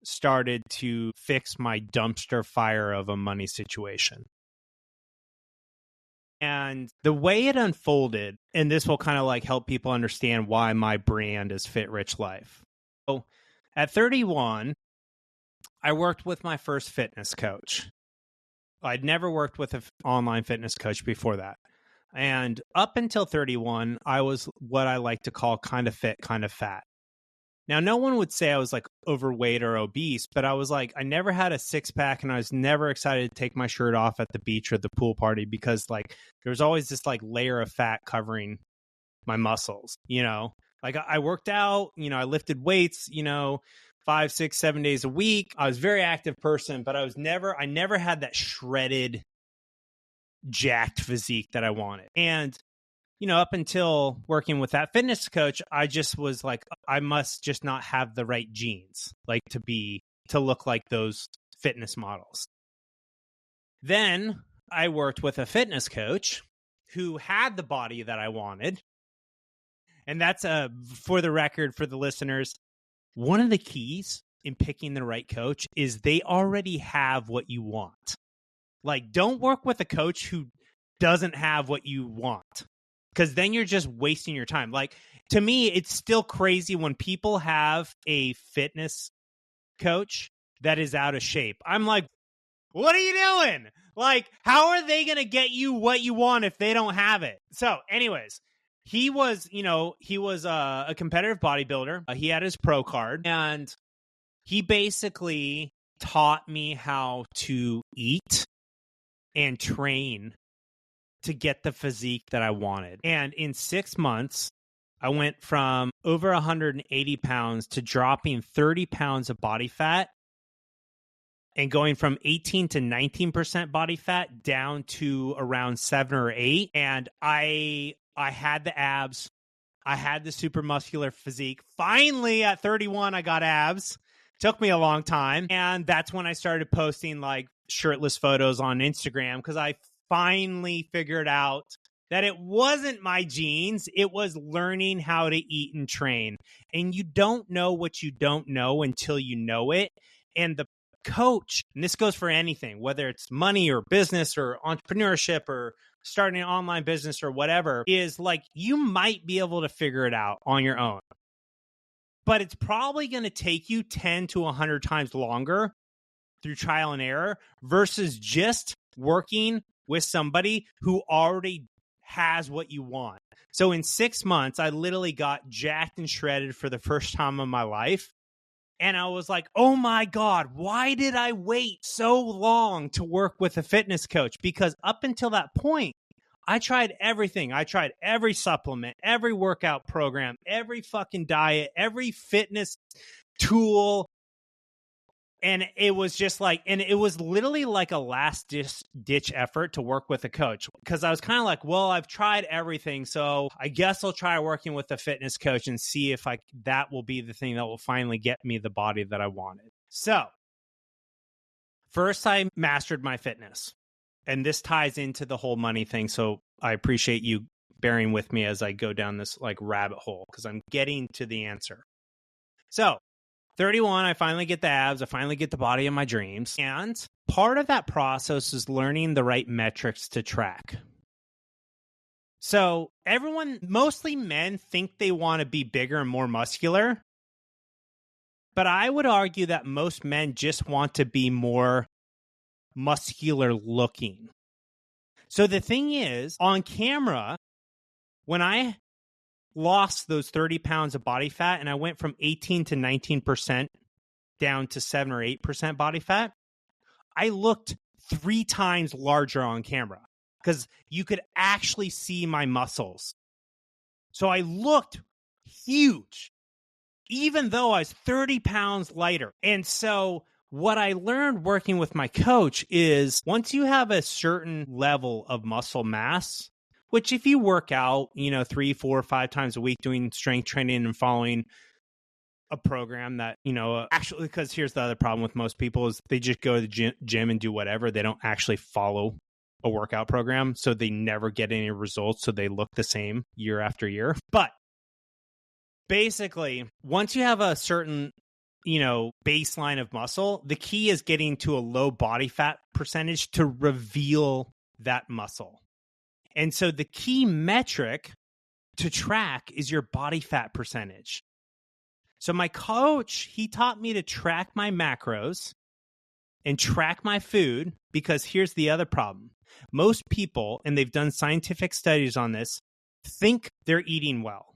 started to fix my dumpster fire of a money situation. And the way it unfolded, and this will kind of like help people understand why my brand is Fit Rich Life. So at 31, I worked with my first fitness coach. I'd never worked with an online fitness coach before that. And up until 31, I was what I like to call kind of fit, kind of fat. Now, no one would say I was like overweight or obese, but I was like, I never had a six pack and I was never excited to take my shirt off at the beach or the pool party because like there was always this like layer of fat covering my muscles, you know, like I worked out, you know, I lifted weights, you know, 5, 6, 7 days a week. I was a very active person, but I never had that shredded, jacked physique that I wanted. And you know, up until working with that fitness coach, I just was like, I must just not have the right genes, like to look like those fitness models. Then I worked with a fitness coach who had the body that I wanted. And that's for the record, for the listeners, one of the keys in picking the right coach is they already have what you want. Like, don't work with a coach who doesn't have what you want. Because then you're just wasting your time. Like, to me, it's still crazy when people have a fitness coach that is out of shape. I'm like, what are you doing? Like, how are they going to get you what you want if they don't have it? So anyways, he was a competitive bodybuilder. He had his pro card. And he basically taught me how to eat and train to get the physique that I wanted. And in 6 months, I went from over 180 pounds to dropping 30 pounds of body fat and going from 18 to 19% body fat down to around 7 or 8. And I had the abs. I had the super muscular physique. Finally, at 31, I got abs. Took me a long time. And that's when I started posting like shirtless photos on Instagram because I finally figured out that it wasn't my genes. It was learning how to eat and train. And you don't know what you don't know until you know it. And the coach, and this goes for anything, whether it's money or business or entrepreneurship or starting an online business or whatever, is like you might be able to figure it out on your own. But it's probably going to take you 10 to 100 times longer through trial and error versus just working with somebody who already has what you want. So in 6 months, I literally got jacked and shredded for the first time in my life. And I was like, oh my God, why did I wait so long to work with a fitness coach? Because up until that point, I tried everything. I tried every supplement, every workout program, every fucking diet, every fitness tool. And it was just like, and it was literally like a last ditch effort to work with a coach because I was kind of like, well, I've tried everything. So I guess I'll try working with a fitness coach and see if that will be the thing that will finally get me the body that I wanted. So first I mastered my fitness, and this ties into the whole money thing. So I appreciate you bearing with me as I go down this like rabbit hole because I'm getting to the answer. So 31, I finally get the abs. I finally get the body of my dreams. And part of that process is learning the right metrics to track. So everyone, mostly men, think they want to be bigger and more muscular. But I would argue that most men just want to be more muscular looking. So the thing is, on camera, when I lost those 30 pounds of body fat and I went from 18 to 19% down to 7 or 8% body fat, I looked 3 times larger on camera because you could actually see my muscles. So I looked huge, even though I was 30 pounds lighter. And so what I learned working with my coach is once you have a certain level of muscle mass, which if you work out, 3, 4, 5 times a week doing strength training and following a program that, actually, because here's the other problem with most people is they just go to the gym and do whatever. They don't actually follow a workout program. So they never get any results. So they look the same year after year. But basically, once you have a certain, baseline of muscle, the key is getting to a low body fat percentage to reveal that muscle. And so the key metric to track is your body fat percentage. So my coach, he taught me to track my macros and track my food, because here's the other problem. Most people, and they've done scientific studies on this, think they're eating well.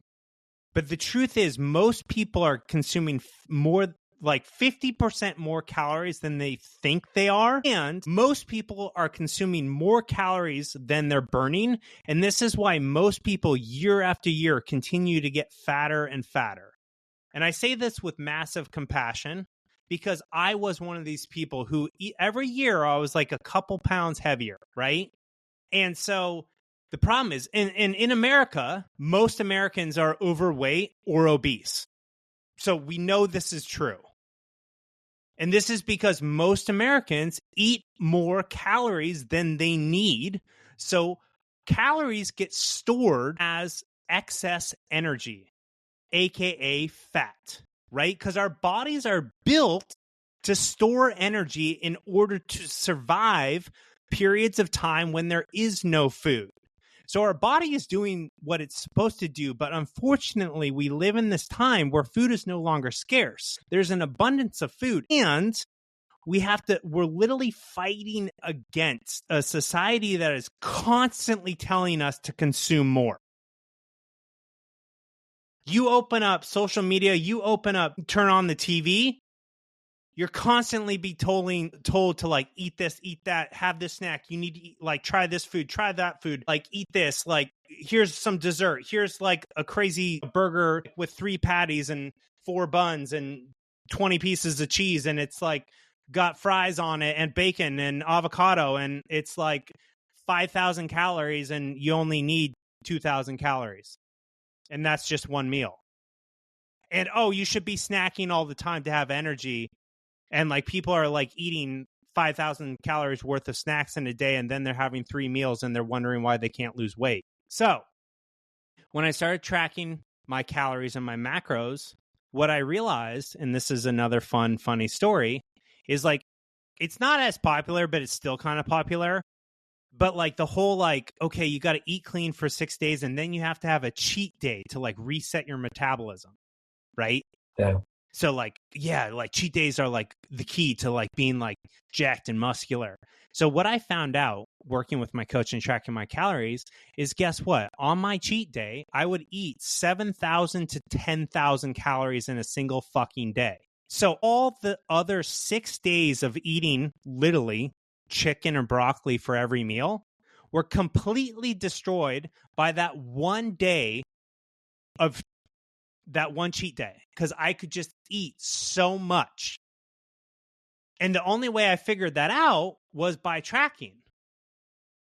But the truth is, most people are consuming more, like 50% more calories than they think they are. And most people are consuming more calories than they're burning. And this is why most people year after year continue to get fatter and fatter. And I say this with massive compassion, because I was one of these people who every year I was like a couple pounds heavier, right? And so the problem is, in America, most Americans are overweight or obese. So we know this is true. And this is because most Americans eat more calories than they need. So calories get stored as excess energy, aka fat, right? Because our bodies are built to store energy in order to survive periods of time when there is no food. So our body is doing what it's supposed to do, but unfortunately, we live in this time where food is no longer scarce. There's an abundance of food, and we're literally fighting against a society that is constantly telling us to consume more. You open up social media, turn on the TV, you're constantly be told to like eat this, eat that, have this snack. You need to eat, like try this food, try that food, like eat this, like here's some dessert. Here's like a crazy burger with 3 patties and 4 buns and 20 pieces of cheese, and it's like got fries on it and bacon and avocado, and it's like 5,000 calories and you only need 2,000 calories. And that's just one meal. And you should be snacking all the time to have energy. And like people are like eating 5,000 calories worth of snacks in a day, and then they're having 3 meals and they're wondering why they can't lose weight. So when I started tracking my calories and my macros, what I realized, and this is another funny story, is like, it's not as popular, but it's still kind of popular. But like the whole like, okay, you got to eat clean for 6 days and then you have to have a cheat day to like reset your metabolism, right? Yeah. So like, yeah, like cheat days are like the key to like being like jacked and muscular. So what I found out working with my coach and tracking my calories is, guess what? On my cheat day, I would eat 7,000 to 10,000 calories in a single fucking day. So all the other 6 days of eating literally chicken or broccoli for every meal were completely destroyed by that one day of that one cheat day, because I could just eat so much. And the only way I figured that out was by tracking,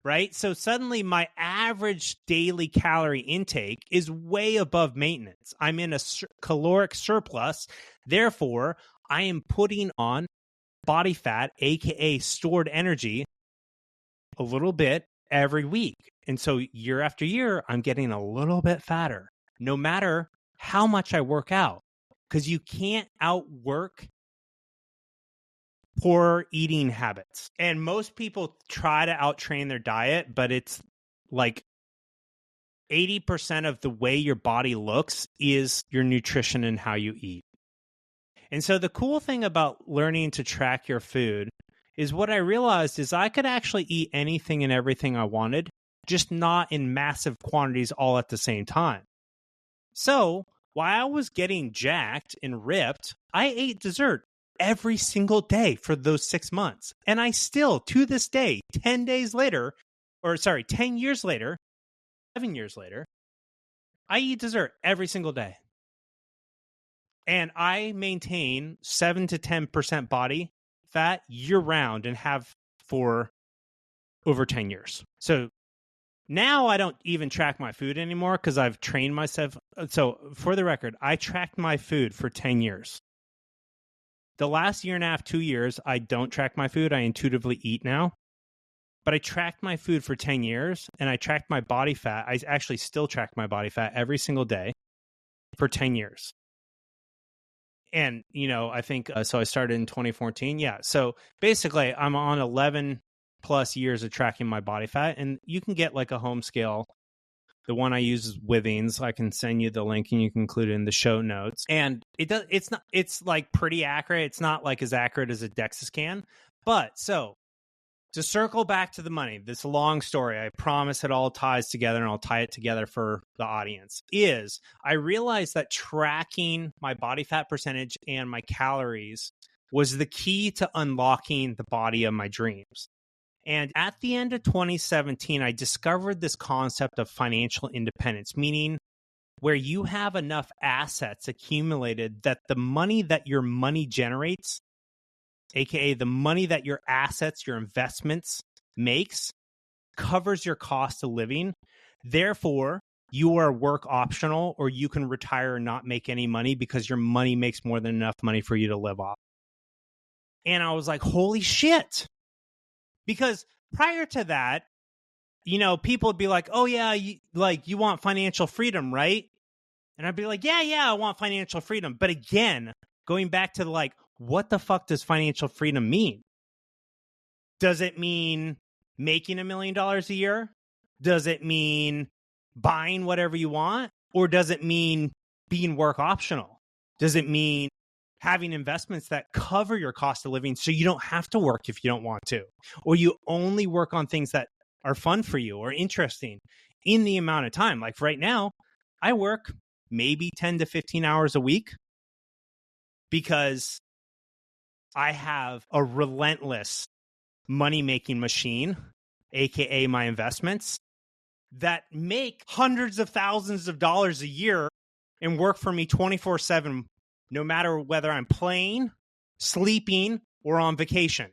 right? So suddenly my average daily calorie intake is way above maintenance. I'm in a caloric surplus. Therefore, I am putting on body fat, aka stored energy, a little bit every week. And so year after year, I'm getting a little bit fatter, no matter how much I work out, because you can't outwork poor eating habits. And most people try to outtrain their diet, but it's like 80% of the way your body looks is your nutrition and how you eat. And so the cool thing about learning to track your food is what I realized is I could actually eat anything and everything I wanted, just not in massive quantities all at the same time. So while I was getting jacked and ripped, I ate dessert every single day for those 6 months. And I still, to this day, 10 years later, 11 years later, I eat dessert every single day. And I maintain 7 to 10% body fat year round and have for over 10 years. So now I don't even track my food anymore because I've trained myself. So for the record, I tracked my food for 10 years. The last year and a half, 2 years, I don't track my food. I intuitively eat now. But I tracked my food for 10 years and I tracked my body fat. I actually still track my body fat every single day for 10 years. And, I think, so I started in 2014. Yeah. So basically I'm on 11 plus years of tracking my body fat. And you can get like a home scale. The one I use is Withings. I can send you the link and you can include it in the show notes. And it's like pretty accurate. It's not like as accurate as a DEXA scan. But so to circle back to the money, this long story, I promise it all ties together and I'll tie it together for the audience, is I realized that tracking my body fat percentage and my calories was the key to unlocking the body of my dreams. And at the end of 2017, I discovered this concept of financial independence, meaning where you have enough assets accumulated that the money that your money generates, aka the money that your assets, your investments makes, covers your cost of living. Therefore, you are work optional, or you can retire and not make any money because your money makes more than enough money for you to live off. And I was like, holy shit. Because prior to that, you know, people would be like, oh yeah, you want financial freedom, right? And I'd be like, yeah, I want financial freedom. But again, going back to like, what the fuck does financial freedom mean? Does it mean making $1 million a year? Does it mean buying whatever you want? Or does it mean being work optional? Does it mean having investments that cover your cost of living so you don't have to work if you don't want to? Or you only work on things that are fun for you or interesting in the amount of time? Like right now, I work maybe 10 to 15 hours a week because I have a relentless money-making machine, aka my investments, that make hundreds of thousands of dollars a year and work for me 24/7, no matter whether I'm playing, sleeping, or on vacation.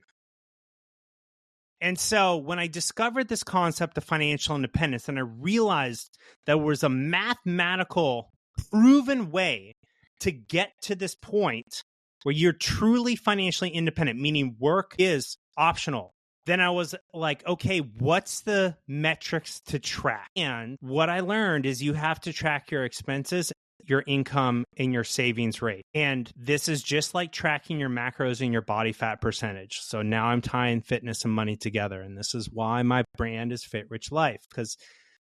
And so when I discovered this concept of financial independence, and I realized there was a mathematical, proven way to get to this point where you're truly financially independent, meaning work is optional, then I was like, okay, what's the metrics to track? And what I learned is you have to track your expenses, your income, and your savings rate. And this is just like tracking your macros and your body fat percentage. So now I'm tying fitness and money together. And this is why my brand is Fit Rich Life, because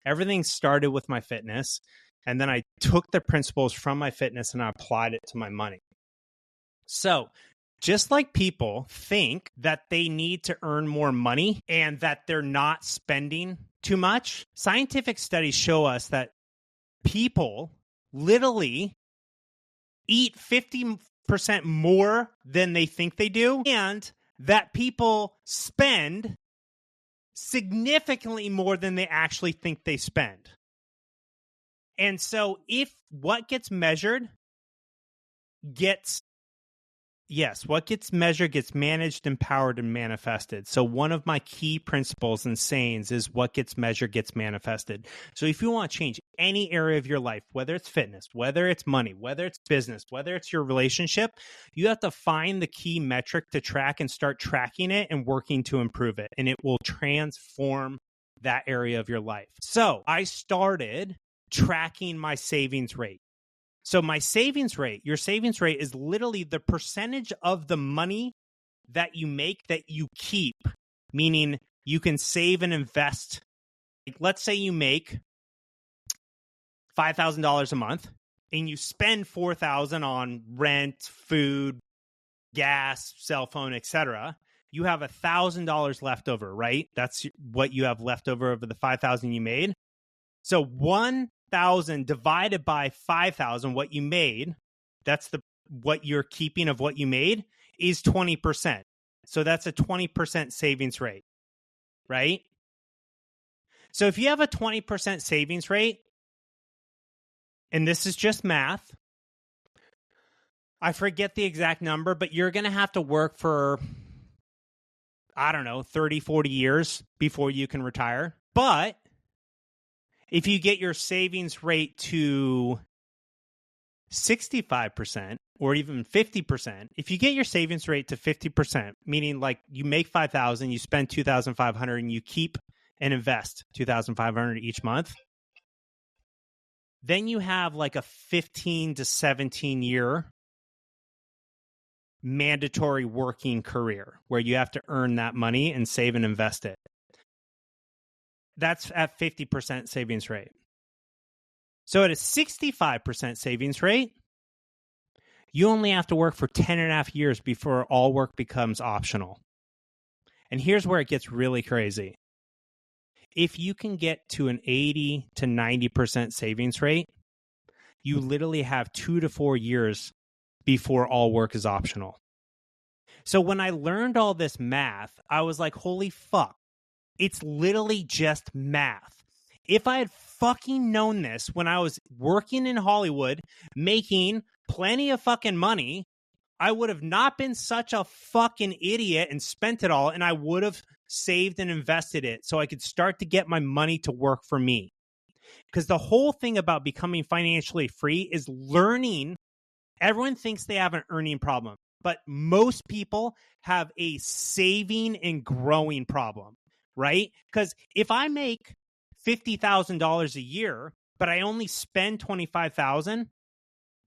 everything started with my fitness. And then I took the principles from my fitness and I applied it to my money. So just like people think that they need to earn more money and that they're not spending too much, scientific studies show us that people literally eat 50% more than they think they do, and that people spend significantly more than they actually think they spend. And so if what gets measured what gets measured gets managed, empowered, and manifested. So one of my key principles and sayings is what gets measured gets manifested. So if you want to change any area of your life, whether it's fitness, whether it's money, whether it's business, whether it's your relationship, you have to find the key metric to track and start tracking it and working to improve it. And it will transform that area of your life. So I started tracking my savings rate. So my savings rate, your savings rate is literally the percentage of the money that you make that you keep, meaning you can save and invest. Like, let's say you make $5,000 a month and you spend $4,000 on rent, food, gas, cell phone, etc. You have $1,000 left over, right? That's what you have left over the $5,000 you made. So 1,000 divided by 5,000, what you made, that's what you're keeping of what you made, is 20%. So that's a 20% savings rate, right? So if you have a 20% savings rate, and this is just math, I forget the exact number, but you're going to have to work for, 30, 40 years before you can retire. But if you get your savings rate to 65% or even 50%, if you get your savings rate to 50%, meaning like you make 5,000, you spend 2,500 and you keep and invest 2,500 each month, then you have like a 15 to 17 year mandatory working career where you have to earn that money and save and invest it. That's at 50% savings rate. So at a 65% savings rate, you only have to work for 10 and a half years before all work becomes optional. And here's where it gets really crazy. If you can get to an 80 to 90% savings rate, you literally have 2 to 4 years before all work is optional. So when I learned all this math, I was like, holy fuck, it's literally just math. If I had fucking known this when I was working in Hollywood, making plenty of fucking money, I would have not been such a fucking idiot and spent it all, and I would have saved and invested it so I could start to get my money to work for me. Because the whole thing about becoming financially free is learning. Everyone thinks they have an earning problem, but most people have a saving and growing problem, right? Because if I make $50,000 a year, but I only spend $25,000,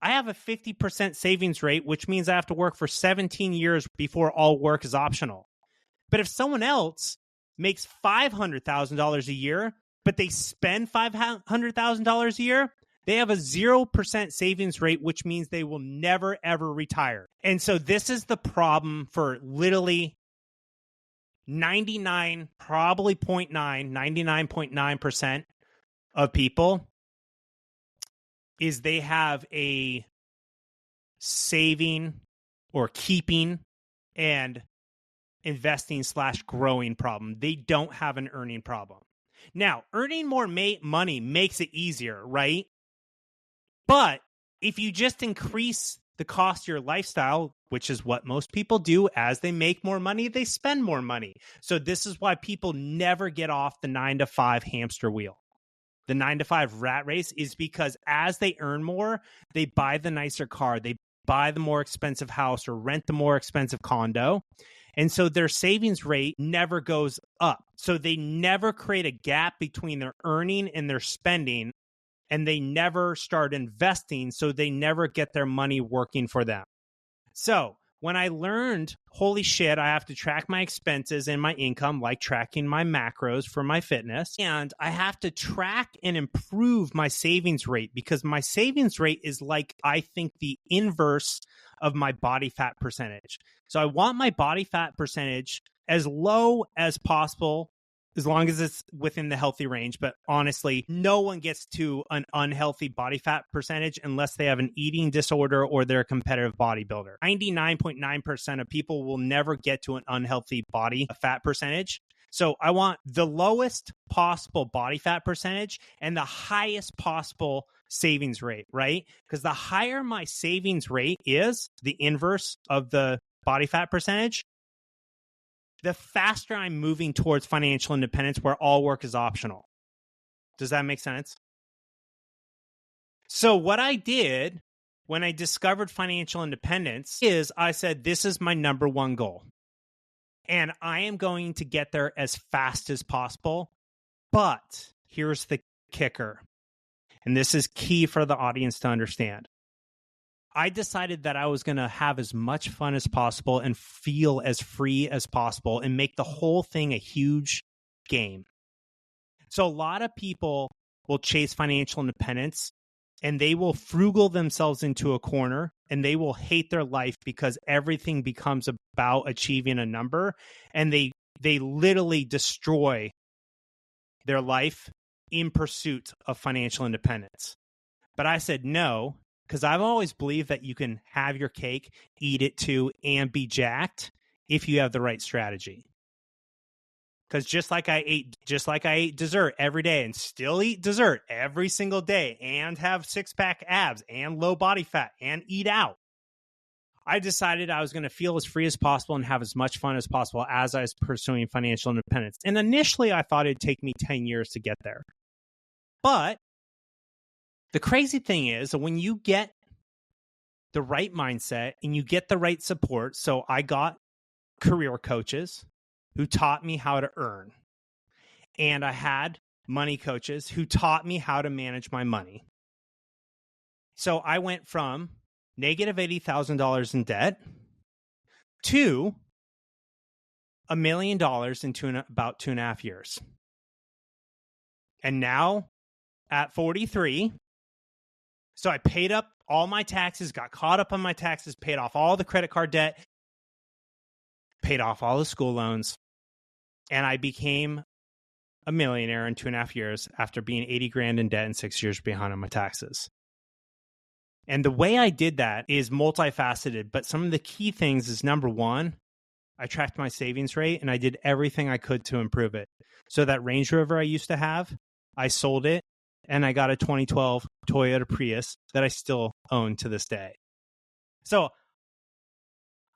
I have a 50% savings rate, which means I have to work for 17 years before all work is optional. But if someone else makes $500,000 a year, but they spend $500,000 a year, they have a 0% savings rate, which means they will never, ever retire. And so this is the problem for literally 99.9% of people is they have a saving or keeping and investing / growing problem. They don't have an earning problem. Now, earning more money makes it easier, right? But if you just increase the cost of your lifestyle, which is what most people do, as they make more money, they spend more money. So this is why people never get off the 9-to-5 hamster wheel. The 9-to-5 rat race is because as they earn more, they buy the nicer car, they buy the more expensive house or rent the more expensive condo. And so their savings rate never goes up. So they never create a gap between their earning and their spending, and they never start investing, so they never get their money working for them. So when I learned, holy shit, I have to track my expenses and my income, like tracking my macros for my fitness, and I have to track and improve my savings rate, because my savings rate is like, I think, the inverse of my body fat percentage. So I want my body fat percentage as low as possible, as long as it's within the healthy range. But honestly, no one gets to an unhealthy body fat percentage unless they have an eating disorder or they're a competitive bodybuilder. 99.9% of people will never get to an unhealthy body fat percentage. So I want the lowest possible body fat percentage and the highest possible savings rate, right? Because the higher my savings rate is, the inverse of the body fat percentage, the faster I'm moving towards financial independence where all work is optional. Does that make sense? So what I did when I discovered financial independence is I said, this is my number one goal. And I am going to get there as fast as possible. But here's the kicker. And this is key for the audience to understand. I decided that I was going to have as much fun as possible and feel as free as possible and make the whole thing a huge game. So a lot of people will chase financial independence and they will frugal themselves into a corner and they will hate their life because everything becomes about achieving a number, and they literally destroy their life in pursuit of financial independence. But I said no, because I've always believed that you can have your cake, eat it too, and be jacked if you have the right strategy. Because just like I ate dessert every day and still eat dessert every single day and have 6-pack abs and low body fat and eat out, I decided I was going to feel as free as possible and have as much fun as possible as I was pursuing financial independence. And initially, I thought it'd take me 10 years to get there. But the crazy thing is, when you get the right mindset and you get the right support, so I got career coaches who taught me how to earn, and I had money coaches who taught me how to manage my money. So I went from negative $80,000 in debt to $1 million in about 2.5 years. And now at 43, so I paid up all my taxes, got caught up on my taxes, paid off all the credit card debt, paid off all the school loans, and I became a millionaire in 2.5 years after being 80 grand in debt and 6 years behind on my taxes. And the way I did that is multifaceted, but some of the key things is, number one, I tracked my savings rate and I did everything I could to improve it. So that Range Rover I used to have, I sold it and I got a 2012 Toyota Prius that I still own to this day. So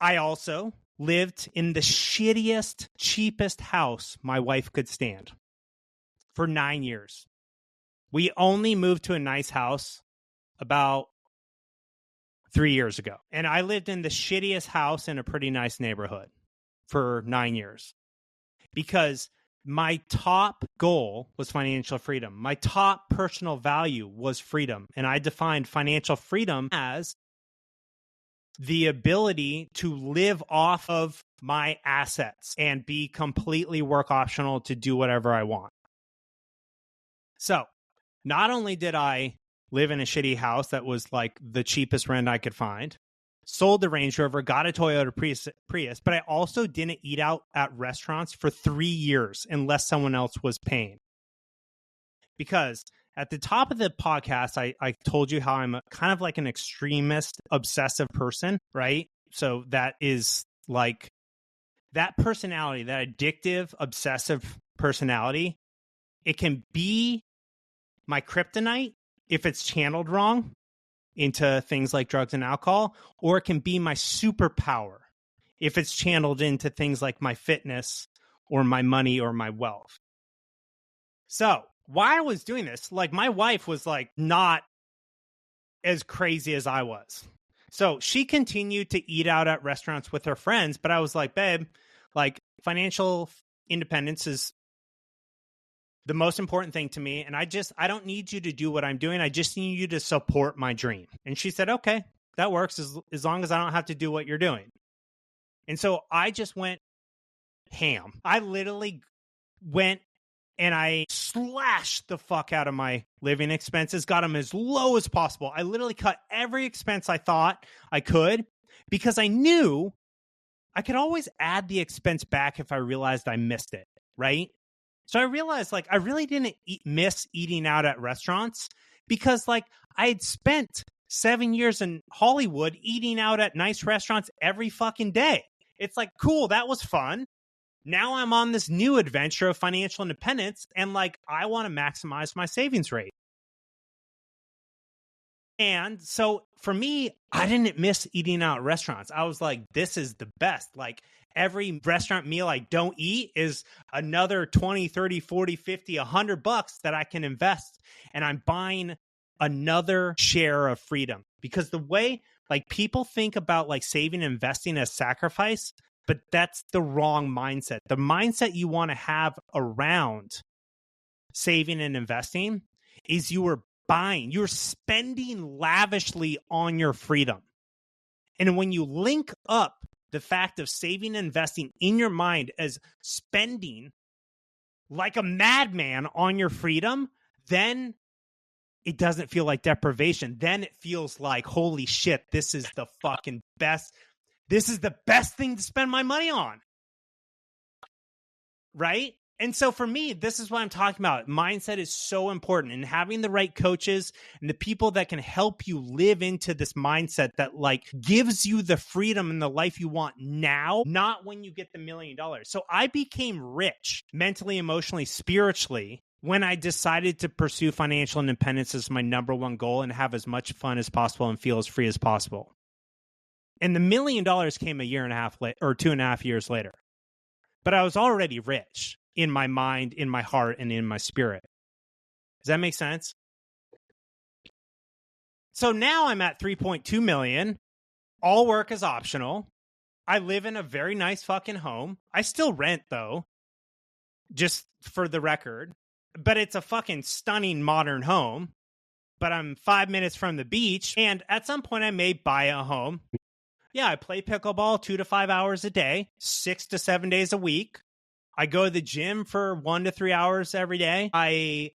I also lived in the shittiest, cheapest house my wife could stand for 9 years. We only moved to a nice house about 3 years ago. And I lived in the shittiest house in a pretty nice neighborhood for 9 years because my top goal was financial freedom. My top personal value was freedom. And I defined financial freedom as the ability to live off of my assets and be completely work optional to do whatever I want. So not only did I live in a shitty house that was like the cheapest rent I could find, sold the Range Rover, got a Toyota Prius, but I also didn't eat out at restaurants for 3 years unless someone else was paying. Because at the top of the podcast, I told you how I'm kind of like an extremist, obsessive person, right? So that is like that personality, that addictive, obsessive personality, it can be my kryptonite if it's channeled wrong into things like drugs and alcohol, or it can be my superpower if it's channeled into things like my fitness or my money or my wealth. So while I was doing this, like my wife was like not as crazy as I was. So she continued to eat out at restaurants with her friends, but I was like, babe, like financial independence is the most important thing to me. And I don't need you to do what I'm doing. I just need you to support my dream. And she said, okay, that works as long as I don't have to do what you're doing. And so I just went ham. I literally went and I slashed the fuck out of my living expenses, got them as low as possible. I literally cut every expense I thought I could because I knew I could always add the expense back if I realized I missed it, right? So I realized like I really didn't miss eating out at restaurants because like I had spent 7 years in Hollywood eating out at nice restaurants every fucking day. It's like, cool, that was fun. Now I'm on this new adventure of financial independence and like I want to maximize my savings rate. And so for me, I didn't miss eating out at restaurants. I was like, this is the best. Like every restaurant meal I don't eat is another 20, 30, 40, 50, $100 that I can invest. And I'm buying another share of freedom because the way like people think about like saving and investing as sacrifice, but that's the wrong mindset. The mindset you want to have around saving and investing is you're spending lavishly on your freedom. And when you link up the fact of saving and investing in your mind as spending like a madman on your freedom, then it doesn't feel like deprivation. Then it feels like, holy shit, this is the fucking best. This is the best thing to spend my money on. Right? And so for me, this is what I'm talking about. Mindset is so important, and having the right coaches and the people that can help you live into this mindset that like gives you the freedom and the life you want now, not when you get the $1 million. So I became rich mentally, emotionally, spiritually when I decided to pursue financial independence as my number one goal and have as much fun as possible and feel as free as possible. And the $1 million came a year and a half later, or 2.5 years later. But I was already rich in my mind, in my heart, and in my spirit. Does that make sense? So now I'm at 3.2 million. All work is optional. I live in a very nice fucking home. I still rent though, just for the record. But it's a fucking stunning modern home. But I'm 5 minutes from the beach. And at some point I may buy a home. Yeah, I play pickleball 2 to 5 hours a day, 6 to 7 days a week. I go to the gym for 1 to 3 hours every day. I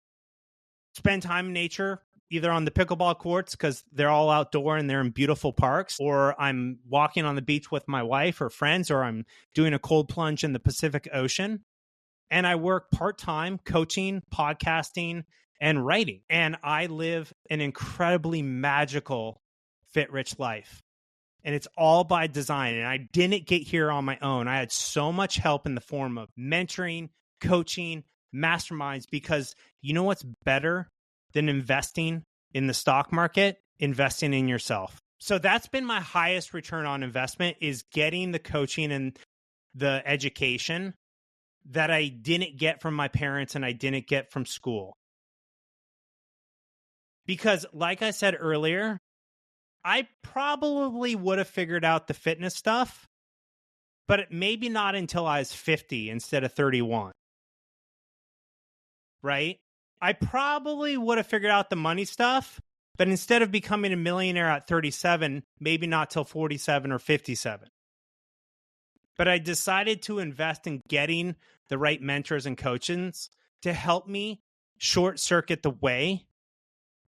spend time in nature, either on the pickleball courts because they're all outdoor and they're in beautiful parks, or I'm walking on the beach with my wife or friends, or I'm doing a cold plunge in the Pacific Ocean. And I work part-time coaching, podcasting, and writing. And I live an incredibly magical, fit-rich life. And it's all by design. And I didn't get here on my own. I had so much help in the form of mentoring, coaching, masterminds, because you know what's better than investing in the stock market? Investing in yourself. So that's been my highest return on investment, is getting the coaching and the education that I didn't get from my parents and I didn't get from school. Because like I said earlier, I probably would have figured out the fitness stuff, but maybe not until I was 50 instead of 31. Right? I probably would have figured out the money stuff, but instead of becoming a millionaire at 37, maybe not till 47 or 57. But I decided to invest in getting the right mentors and coaches to help me short circuit the way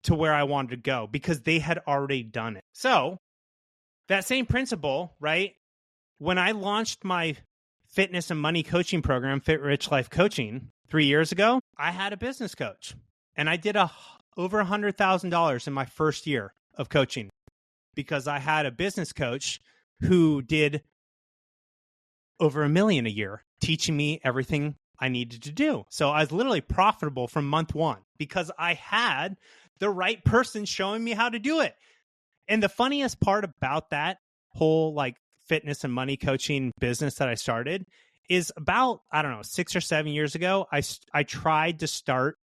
to where I wanted to go, because they had already done it. So that same principle, right? When I launched my fitness and money coaching program, Fit Rich Life Coaching, 3 years ago, I had a business coach, and I did over $100,000 in my first year of coaching, because I had a business coach who did over $1 million a year, teaching me everything I needed to do. So I was literally profitable from month one because I had the right person showing me how to do it. And the funniest part about that whole like fitness and money coaching business that I started is about, 6 or 7 years ago, I tried to start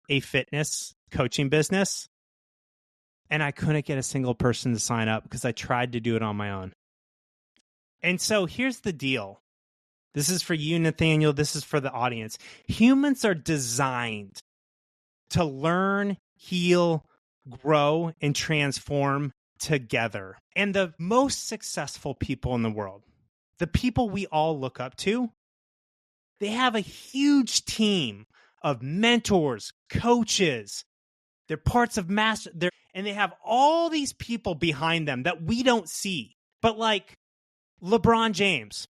a fitness coaching business, and I couldn't get a single person to sign up because I tried to do it on my own. And so here's the deal. This is for you, Nathaneal. This is for the audience. Humans are designed to learn, heal, grow, and transform together. And the most successful people in the world, the people we all look up to, they have a huge team of mentors, coaches. They're parts of and they have all these people behind them that we don't see. But like LeBron James,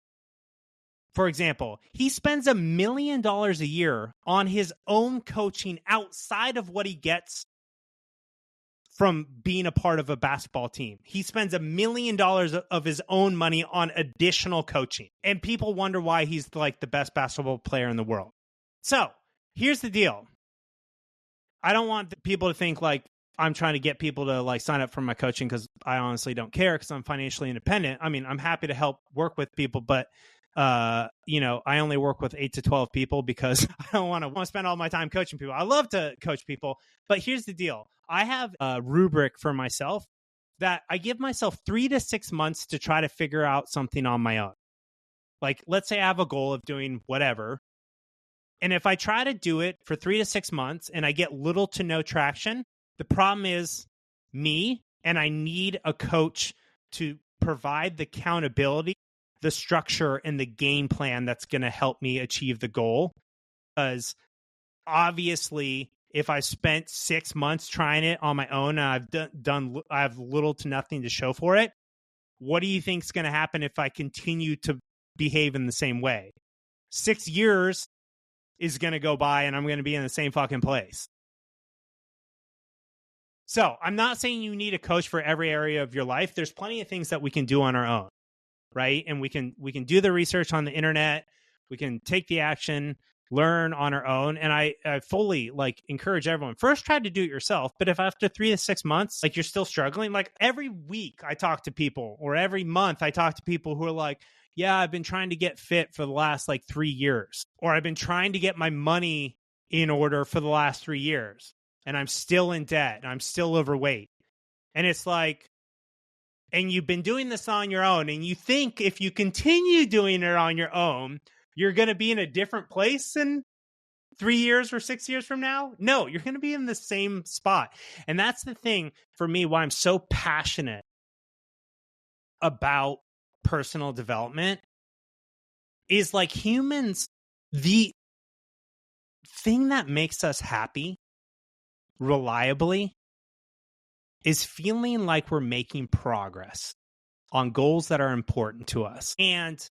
for example, he spends $1 million a year on his own coaching outside of what he gets from being a part of a basketball team. He spends $1 million of his own money on additional coaching. And people wonder why he's like the best basketball player in the world. So here's the deal. I don't want people to think like I'm trying to get people to like sign up for my coaching, because I honestly don't care, because I'm financially independent. I mean, I'm happy to help work with people, but I only work with 8 to 12 people because I don't want to spend all my time coaching people. I love to coach people, but here's the deal. I have a rubric for myself that I give myself 3 to 6 months to try to figure out something on my own. Like, let's say I have a goal of doing whatever. And if I try to do it for 3 to 6 months and I get little to no traction, the problem is me, and I need a coach to provide the accountability, the structure, and the game plan that's going to help me achieve the goal. Because obviously, if I spent 6 months trying it on my own and I have little to nothing to show for it, what do you think is going to happen if I continue to behave in the same way? 6 years is going to go by and I'm going to be in the same fucking place. So I'm not saying you need a coach for every area of your life. There's plenty of things that we can do on our own, right? And we can do the research on the internet. We can take the action, learn on our own. And I fully like encourage everyone, first try to do it yourself. But if after 3 to 6 months, like you're still struggling, like every week I talk to people, or every month I talk to people who are like, yeah, I've been trying to get fit for the last like 3 years, or I've been trying to get my money in order for the last 3 years, and I'm still in debt, and I'm still overweight. And it's like, and you've been doing this on your own, and you think if you continue doing it on your own, you're going to be in a different place in 3 years or 6 years from now? No, you're going to be in the same spot. And that's the thing for me, why I'm so passionate about personal development is like humans, the thing that makes us happy reliably is feeling like we're making progress on goals that are important to us. And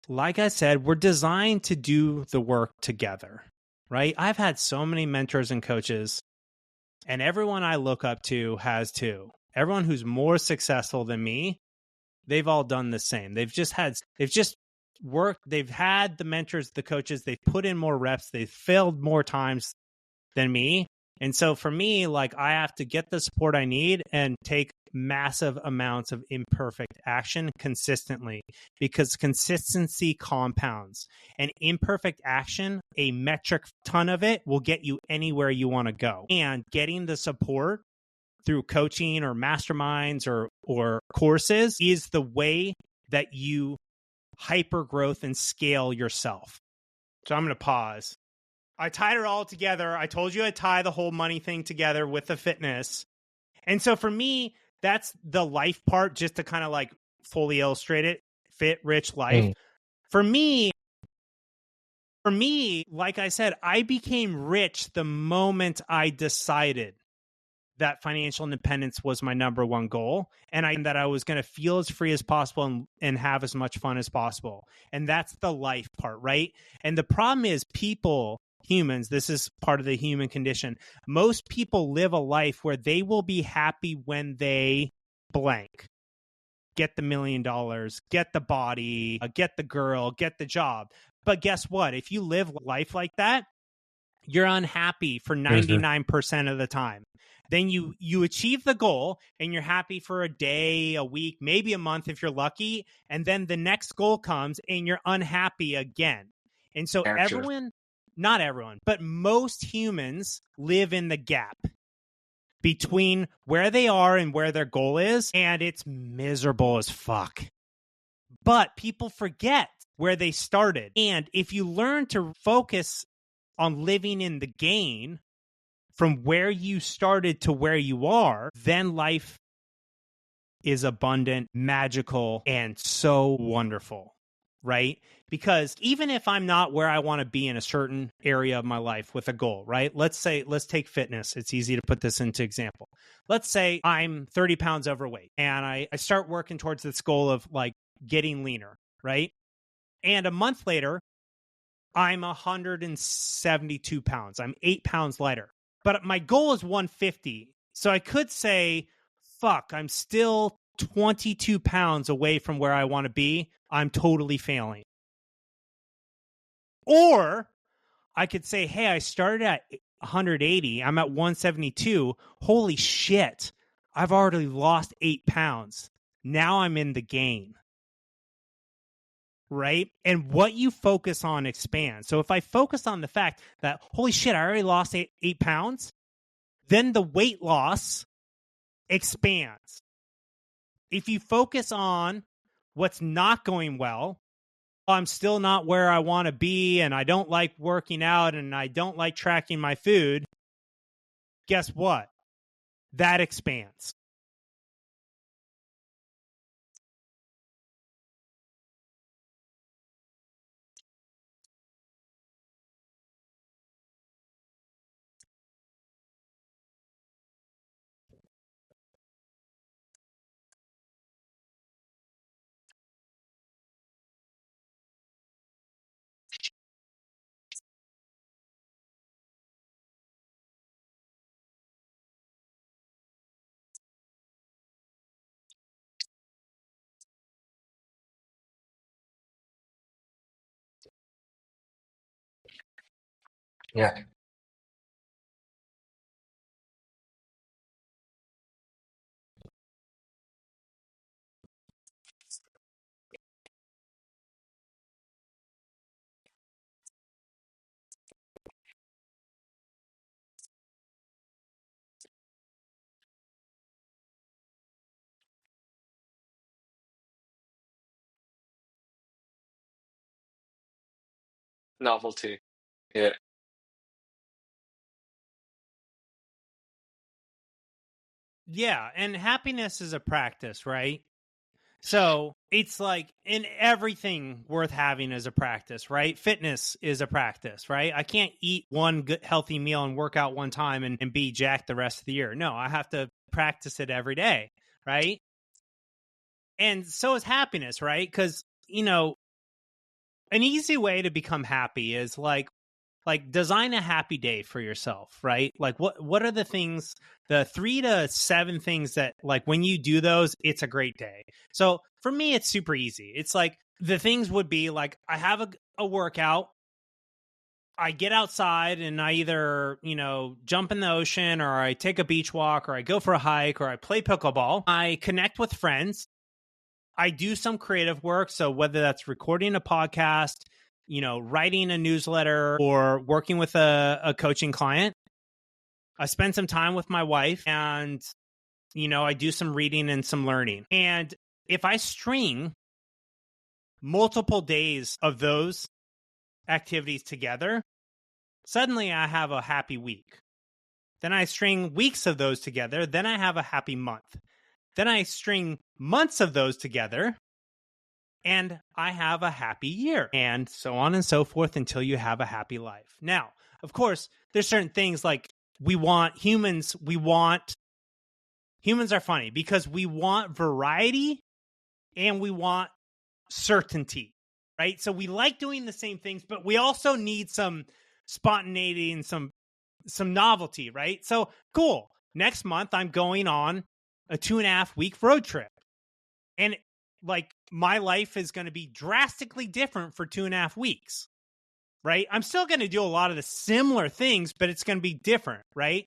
like I said, we're designed to do the work together, right? I've had so many mentors and coaches, and everyone I look up to has too. Everyone who's more successful than me, they've all done the same. They've just worked, they've had the mentors, the coaches, they've put in more reps, they've failed more times than me. And so for me, like, I have to get the support I need and take massive amounts of imperfect action consistently, because consistency compounds. And imperfect action, a metric ton of it, will get you anywhere you want to go. And getting the support through coaching or masterminds or courses is the way that you hyper growth and scale yourself. So I'm going to pause. I tied it all together. I told you I'd tie the whole money thing together with the fitness. And so for me, that's the life part, just to kind of like fully illustrate it. Fit, rich life. For me, like I said, I became rich the moment I decided that financial independence was my number one goal, and that I was going to feel as free as possible and have as much fun as possible. And that's the life part, right? And the problem is humans, this is part of the human condition. Most people live a life where they will be happy when they blank. Get the $1 million, get the body, get the girl, get the job. But guess what? If you live life like that, you're unhappy for 99% of the time. Then you achieve the goal and you're happy for a day, a week, maybe a month if you're lucky. And then the next goal comes and you're unhappy again. And so not everyone, but most humans live in the gap between where they are and where their goal is. And it's miserable as fuck. But people forget where they started. And if you learn to focus on living in the gain from where you started to where you are, then life is abundant, magical, and so wonderful, right? Because even if I'm not where I want to be in a certain area of my life with a goal, right? Let's take fitness. It's easy to put this into example. Let's say I'm 30 pounds overweight and I start working towards this goal of like getting leaner, right? And a month later, I'm 172 pounds. I'm 8 pounds lighter. But my goal is 150. So I could say, fuck, I'm still 22 pounds away from where I want to be. I'm totally failing. Or I could say, hey, I started at 180. I'm at 172. Holy shit. I've already lost 8 pounds. Now I'm in the gain. Right? And what you focus on expands. So if I focus on the fact that, holy shit, I already lost 8 pounds, then the weight loss expands. If you focus on what's not going well, I'm still not where I want to be, and I don't like working out, and I don't like tracking my food, guess what? That expands. Yeah. Novelty. Yeah. Yeah, and happiness is a practice, right? So it's like in everything worth having is a practice, right? Fitness is a practice, right? I can't eat one good healthy meal and work out one time and be jacked the rest of the year. No, I have to practice it every day, right? And so is happiness, right? Because, an easy way to become happy is like design a happy day for yourself, right? Like what are the things, the 3 to 7 things that like when you do those, it's a great day. So for me, it's super easy. It's like the things would be like, I have a workout, I get outside and I either, jump in the ocean or I take a beach walk or I go for a hike or I play pickleball. I connect with friends. I do some creative work. So whether that's recording a podcast, writing a newsletter or working with a coaching client, I spend some time with my wife and, I do some reading and some learning. And if I string multiple days of those activities together, suddenly I have a happy week. Then I string weeks of those together. Then I have a happy month. Then I string months of those together and I have a happy year, and so on and so forth until you have a happy life. Now, of course, there's certain things like humans are funny because we want variety and we want certainty, right? So we like doing the same things, but we also need some spontaneity and some novelty, right? So cool. Next month, I'm going on a 2.5 week road trip. And like my life is going to be drastically different for 2.5 weeks, right? I'm still going to do a lot of the similar things, but it's going to be different, right?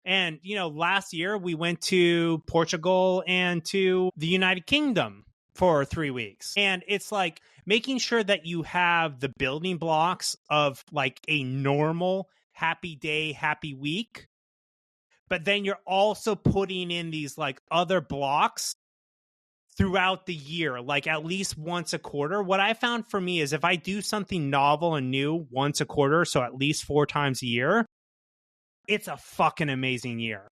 And, last year we went to Portugal and to the United Kingdom for 3 weeks. And it's like making sure that you have the building blocks of like a normal happy day, happy week. But then you're also putting in these like other blocks throughout the year, like at least once a quarter. What I found for me is if I do something novel and new once a quarter, so at least 4 times a year, it's a fucking amazing year.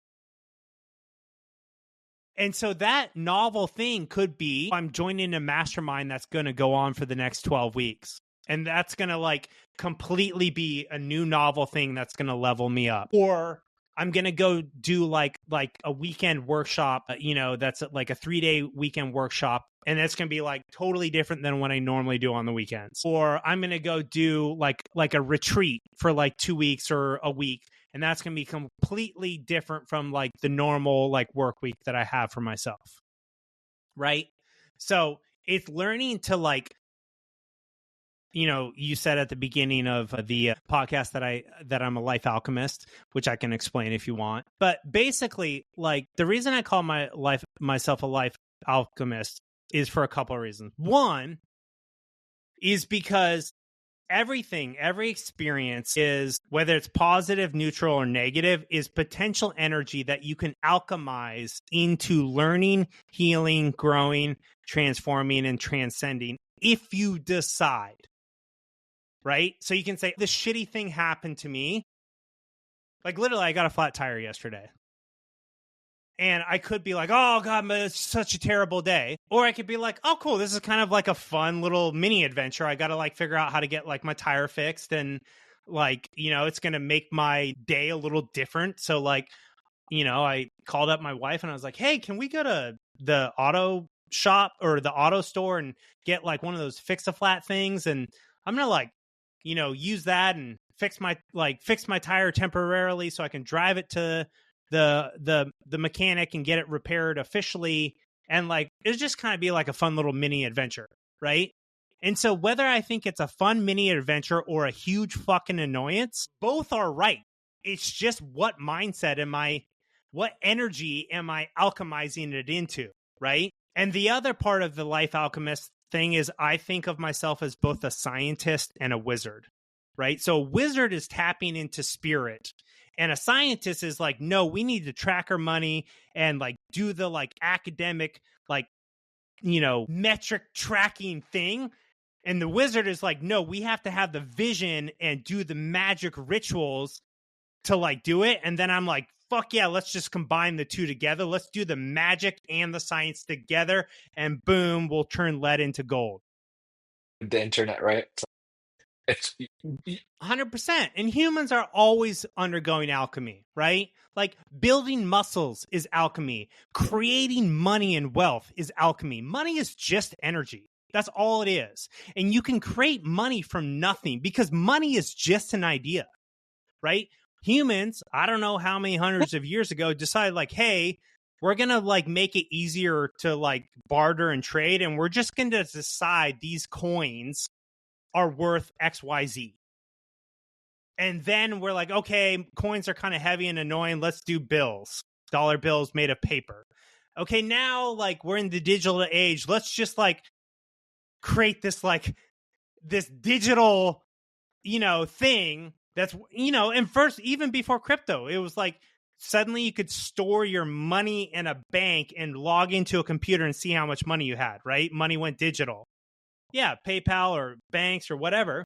And so that novel thing could be I'm joining a mastermind that's going to go on for the next 12 weeks. And that's going to like completely be a new novel thing that's going to level me up. Or I'm going to go do like a weekend workshop, that's like a 3-day weekend workshop. And that's going to be like totally different than what I normally do on the weekends. Or I'm going to go do like a retreat for like 2 weeks or a week. And that's going to be completely different from like the normal like work week that I have for myself. Right. So it's learning to like, you said at the beginning of the podcast that I'm a life alchemist, which I can explain if you want. But basically, like the reason I call myself a life alchemist is for a couple of reasons. One is because every experience is, whether it's positive, neutral, or negative, is potential energy that you can alchemize into learning, healing, growing, transforming, and transcending if you decide. Right? So you can say, this shitty thing happened to me. Like literally, I got a flat tire yesterday. And I could be like, oh God, man, it's such a terrible day. Or I could be like, oh cool, this is kind of like a fun little mini adventure. I got to like figure out how to get like my tire fixed. And like, it's going to make my day a little different. So like, I called up my wife and I was like, hey, can we go to the auto shop or the auto store and get like one of those fix-a-flat things? And I'm going to like, use that and fix my tire temporarily so I can drive it to the mechanic and get it repaired officially. And like, it's just kind of be like a fun little mini adventure. Right. And so whether I think it's a fun mini adventure or a huge fucking annoyance, both are right. It's just what mindset what energy am I alchemizing it into? Right. And the other part of the life alchemist thing is I think of myself as both a scientist and a wizard, right? So a wizard is tapping into spirit and a scientist is like, no, we need to track our money and like do the like academic, like, metric tracking thing. And the wizard is like, no, we have to have the vision and do the magic rituals to like do it. And then I'm like fuck yeah, let's just combine the two together. Let's do the magic and the science together, and boom, we'll turn lead into gold. The internet, right? It's 100%. And humans are always undergoing alchemy, right? Like building muscles is alchemy. Creating money and wealth is alchemy. Money is just energy. That's all it is. And you can create money from nothing because money is just an idea, right? Humans, I don't know how many hundreds of years ago, decided like, hey, we're going to like make it easier to like barter and trade. And we're just going to decide these coins are worth XYZ. And then we're like, okay, coins are kind of heavy and annoying. Let's do bills, dollar bills made of paper. Okay, now like we're in the digital age. Let's just like create this like this digital, thing that's, and first, even before crypto, it was like suddenly you could store your money in a bank and log into a computer and see how much money you had, right? Money went digital. Yeah, PayPal or banks or whatever.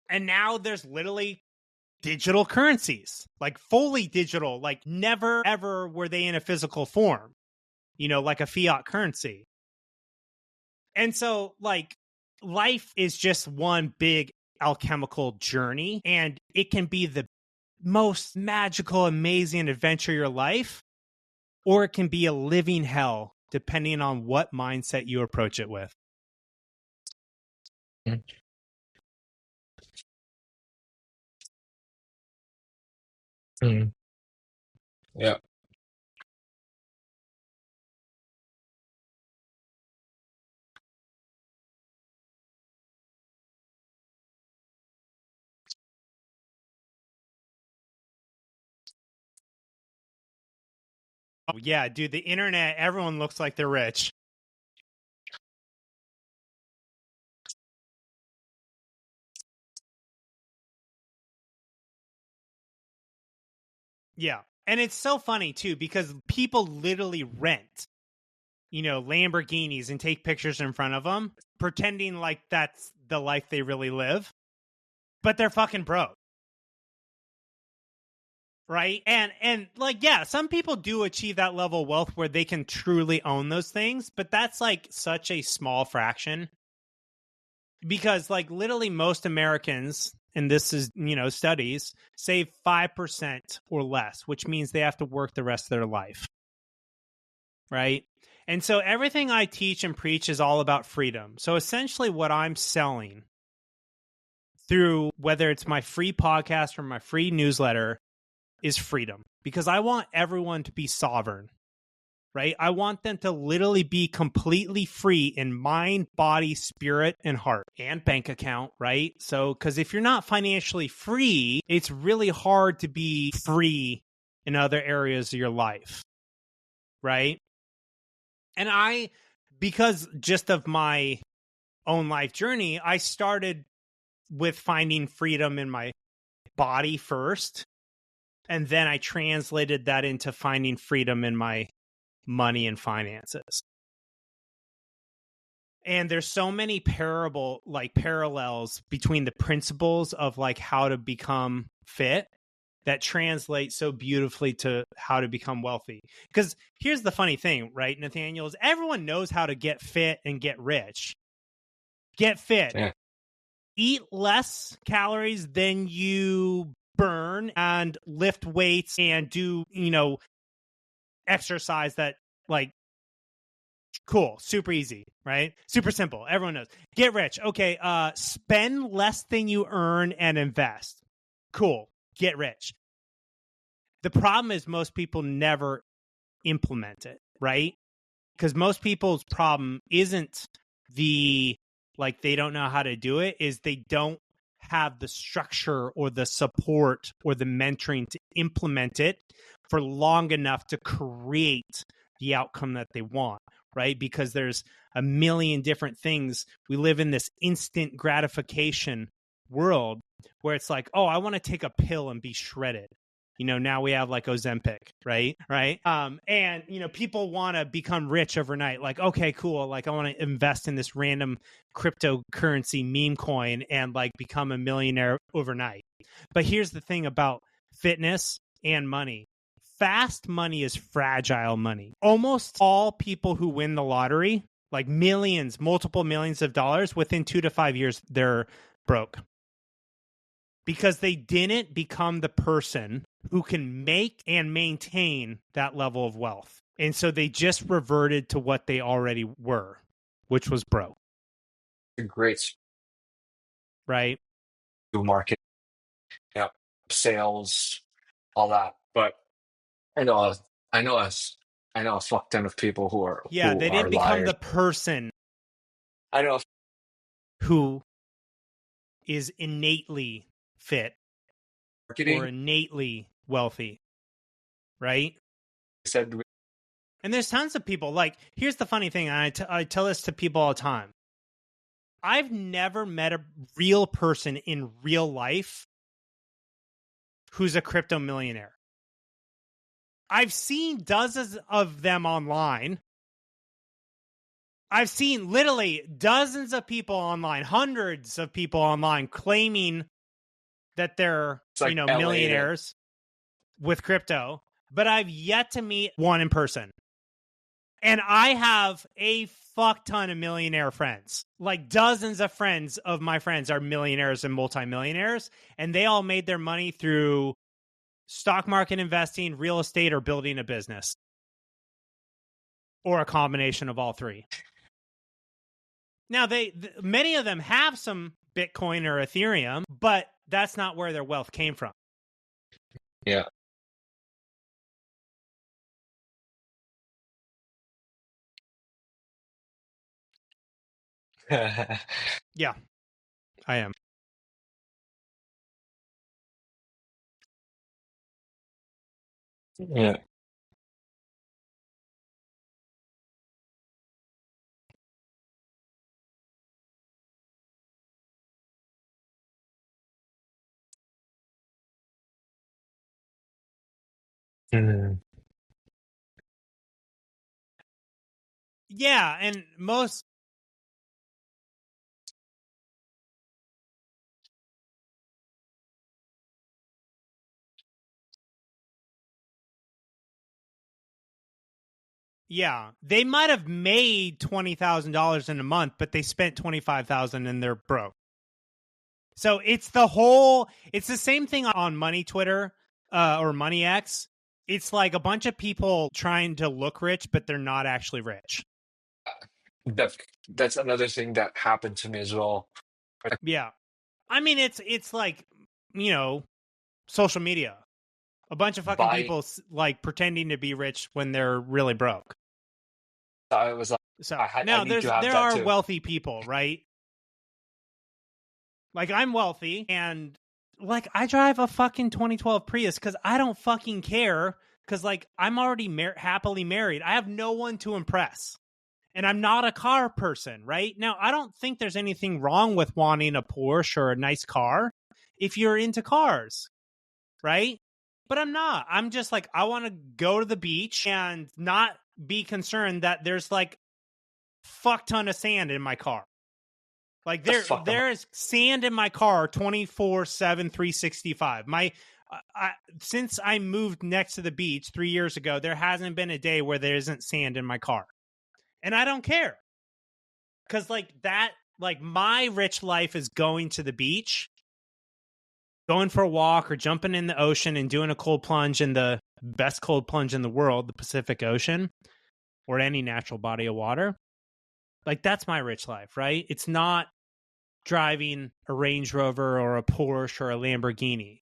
And now there's literally digital currencies, like fully digital, like never ever were they in a physical form, like a fiat currency. And so like life is just one big alchemical journey, and it can be the most magical, amazing adventure of your life, or it can be a living hell, depending on what mindset you approach it with. Mm. Yeah. Oh, yeah, dude, the internet, everyone looks like they're rich. Yeah. And it's so funny, too, because people literally rent, Lamborghinis and take pictures in front of them, pretending like that's the life they really live. But they're fucking broke. Right? And like, yeah, some people do achieve that level of wealth where they can truly own those things, but that's like such a small fraction. Because like literally most Americans, and this is, studies, save 5% or less, which means they have to work the rest of their life. Right? And so everything I teach and preach is all about freedom. So essentially what I'm selling through, whether it's my free podcast or my free newsletter, is freedom, because I want everyone to be sovereign, right? I want them to literally be completely free in mind, body, spirit, and heart, and bank account, right? So, because if you're not financially free, it's really hard to be free in other areas of your life, right? And because just of my own life journey, I started with finding freedom in my body first. And then I translated that into finding freedom in my money and finances. And there's so many parallels between the principles of like how to become fit that translate so beautifully to how to become wealthy. Because here's the funny thing, right, Nathaneal, is everyone knows how to get fit and get rich. Get fit. Yeah. Eat less calories than you burn and lift weights and do, exercise that like cool, super easy, right? Super simple. Everyone knows. Get rich. Okay, spend less than you earn and invest. Cool. Get rich. The problem is most people never implement it, right? Because most people's problem isn't they don't know how to do it, is they don't have the structure or the support or the mentoring to implement it for long enough to create the outcome that they want, right? Because there's a million different things. We live in this instant gratification world where it's like, oh, I want to take a pill and be shredded. Now we have like Ozempic, right? And, people want to become rich overnight. Like, okay, cool. Like I want to invest in this random cryptocurrency meme coin and like become a millionaire overnight. But here's the thing about fitness and money. Fast money is fragile money. Almost all people who win the lottery, like millions, multiple millions of dollars, within 2 to 5 years, they're broke. Because they didn't become the person who can make and maintain that level of wealth. And so they just reverted to what they already were, which was broke. Great. Right? Market, yeah, sales, all that. But I know, a fuck ton of people who are they didn't become liars. the person I know who is innately fit marketing or innately wealthy, right? said And there's tons of people. Like, here's the funny thing. I tell this to people all the time. I've never met a real person in real life who's a crypto millionaire. I've seen dozens of them online. I've seen literally dozens of people online, hundreds of people online claiming that they're, like millionaires with crypto, but I've yet to meet one in person. And I have a fuck ton of millionaire friends. Like dozens of friends of my friends are millionaires and multimillionaires, and they all made their money through stock market investing, real estate, or building a business. Or a combination of all three. Now, many of them have some Bitcoin or Ethereum, but that's not where their wealth came from. Yeah. Yeah, I am. Yeah. Mm. Yeah, and most... Yeah, they might have made $20,000 in a month, but they spent $25,000 and they're broke. So it's the same thing on Money Twitter or Money X. It's like a bunch of people trying to look rich, but they're not actually rich. That's another thing that happened to me as well. Yeah. I mean, it's like, social media. A bunch of fucking people like pretending to be rich when they're really broke. I was like, So now there are wealthy people, right? Like I'm wealthy and like I drive a fucking 2012 Prius because I don't fucking care because like I'm already happily married. I have no one to impress. And I'm not a car person, right? Now, I don't think there's anything wrong with wanting a Porsche or a nice car if you're into cars, right? But I'm not. I'm just like, I want to go to the beach and not be concerned that there's like fuck ton of sand in my car. Like there is sand in my car 24/7, 365. Since I moved next to the beach 3 years ago, there hasn't been a day where there isn't sand in my car. And I don't care. Because like my rich life is going to the beach, going for a walk or jumping in the ocean and doing a cold plunge in the best cold plunge in the world, the Pacific Ocean, or any natural body of water. Like that's my rich life, right? It's not driving a Range Rover or a Porsche or a Lamborghini.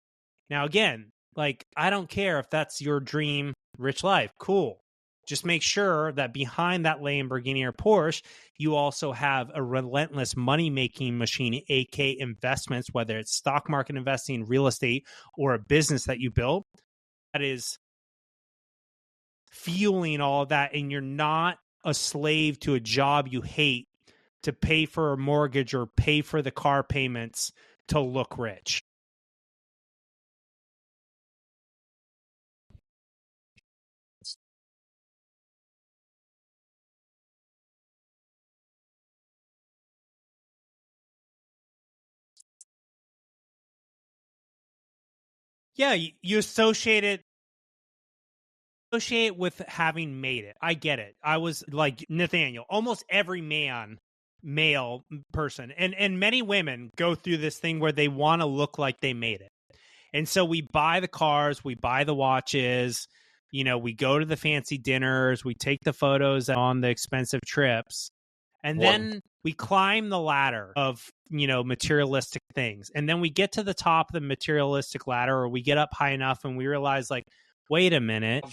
Now, again, like I don't care if that's your dream rich life. Cool. Just make sure that behind that Lamborghini or Porsche, you also have a relentless money-making machine, aka investments, whether it's stock market investing, real estate, or a business that you built that is fueling all of that, and you're not a slave to a job you hate to pay for a mortgage or pay for the car payments to look rich. Yeah, you associate it associate with having made it. I get it. I was like Nathaneal, almost every male person, and many women go through this thing where they want to look like they made it. And so we buy the cars, we buy the watches, we go to the fancy dinners, we take the photos on the expensive trips, and then we climb the ladder of, materialistic things. And then we get to the top of the materialistic ladder, or we get up high enough and we realize, like, wait a minute,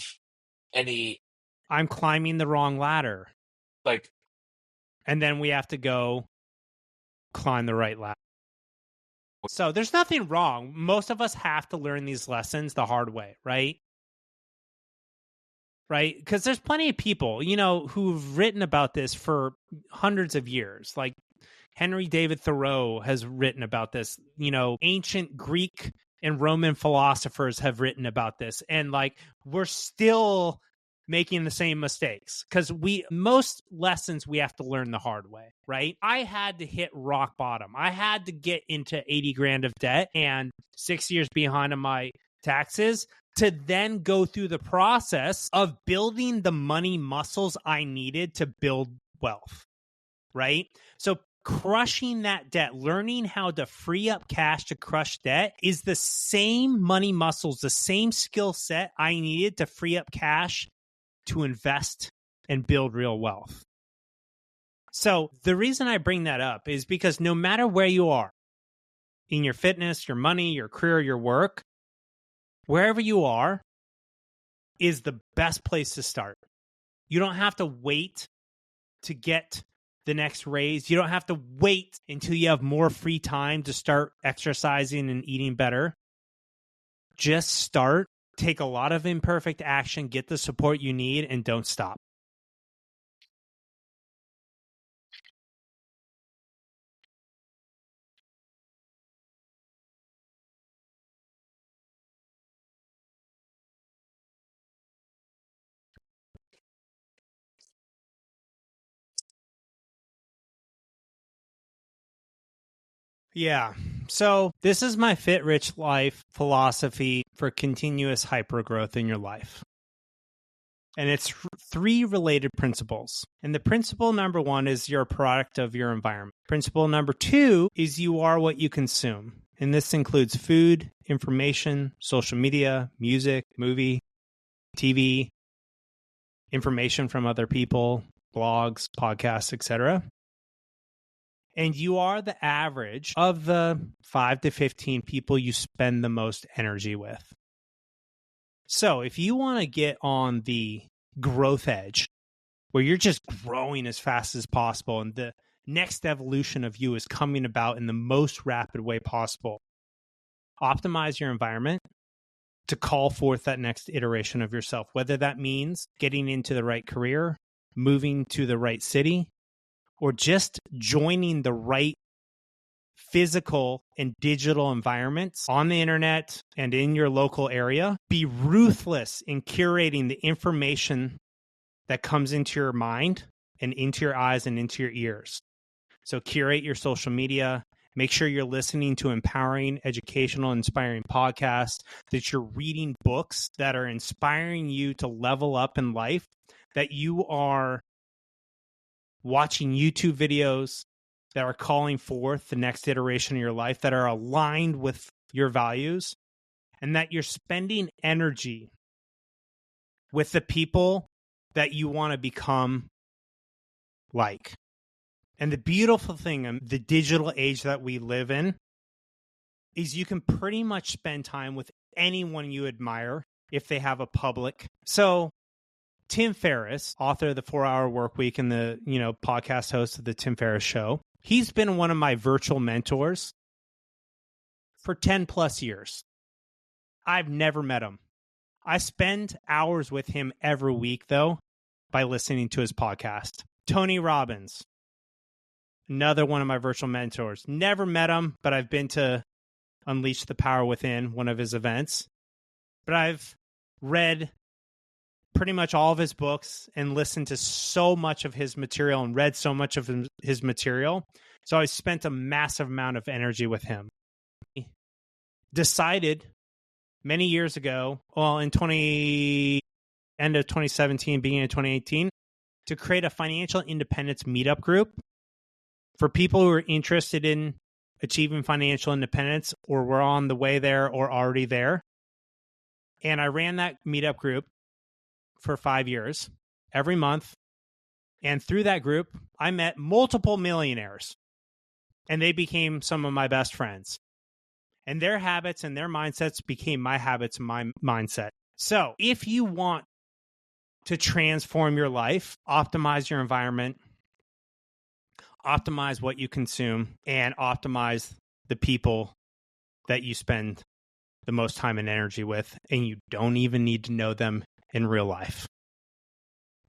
I'm climbing the wrong ladder. And then we have to go climb the right ladder. So there's nothing wrong. Most of us have to learn these lessons the hard way, right? Right? Because there's plenty of people, who've written about this for hundreds of years. Like Henry David Thoreau has written about this. Ancient Greek and Roman philosophers have written about this. And like, we're still making the same mistakes because most lessons we have to learn the hard way, right? I had to hit rock bottom. I had to get into 80 grand of debt and 6 years behind on my taxes to then go through the process of building the money muscles I needed to build wealth, right? So crushing that debt, learning how to free up cash to crush debt is the same money muscles, the same skill set I needed to free up cash to invest and build real wealth. So the reason I bring that up is because no matter where you are in your fitness, your money, your career, your work, wherever you are is the best place to start. You don't have to wait to get the next raise. You don't have to wait until you have more free time to start exercising and eating better. Just start. Take a lot of imperfect action, get the support you need, and don't stop. Yeah. So this is my Fit Rich Life philosophy for continuous hypergrowth in your life. And it's 3 related principles. And the principle number 1 is you're a product of your environment. Principle number 2 is you are what you consume. And this includes food, information, social media, music, movie, TV, information from other people, blogs, podcasts, etc. And you are the average of the 5 to 15 people you spend the most energy with. So if you want to get on the growth edge, where you're just growing as fast as possible and the next evolution of you is coming about in the most rapid way possible, optimize your environment to call forth that next iteration of yourself, whether that means getting into the right career, moving to the right city, or just joining the right physical and digital environments on the internet and in your local area. Be ruthless in curating the information that comes into your mind and into your eyes and into your ears. So curate your social media. Make sure you're listening to empowering, educational, inspiring podcasts, that you're reading books that are inspiring you to level up in life, that you are watching YouTube videos that are calling forth the next iteration of your life, that are aligned with your values, and that you're spending energy with the people that you want to become like. And the beautiful thing in the digital age that we live in is you can pretty much spend time with anyone you admire if they have a public. So Tim Ferriss, author of the 4-Hour Workweek and the, podcast host of the Tim Ferriss Show, he's been one of my virtual mentors for 10 plus years. I've never met him. I spend hours with him every week, though, by listening to his podcast. Tony Robbins, another one of my virtual mentors. Never met him, but I've been to Unleash the Power Within, one of his events. But I've read pretty much all of his books and listened to so much of his material and read so much of his material. So I spent a massive amount of energy with him. Decided many years ago, well, in 20, end of 2017, beginning of 2018, to create a financial independence meetup group for people who are interested in achieving financial independence or were on the way there or already there. And I ran that meetup group for 5 years, every month. And through that group, I met multiple millionaires, and they became some of my best friends. And their habits and their mindsets became my habits and my mindset. So if you want to transform your life, optimize your environment, optimize what you consume, and optimize the people that you spend the most time and energy with, and you don't even need to know them in real life.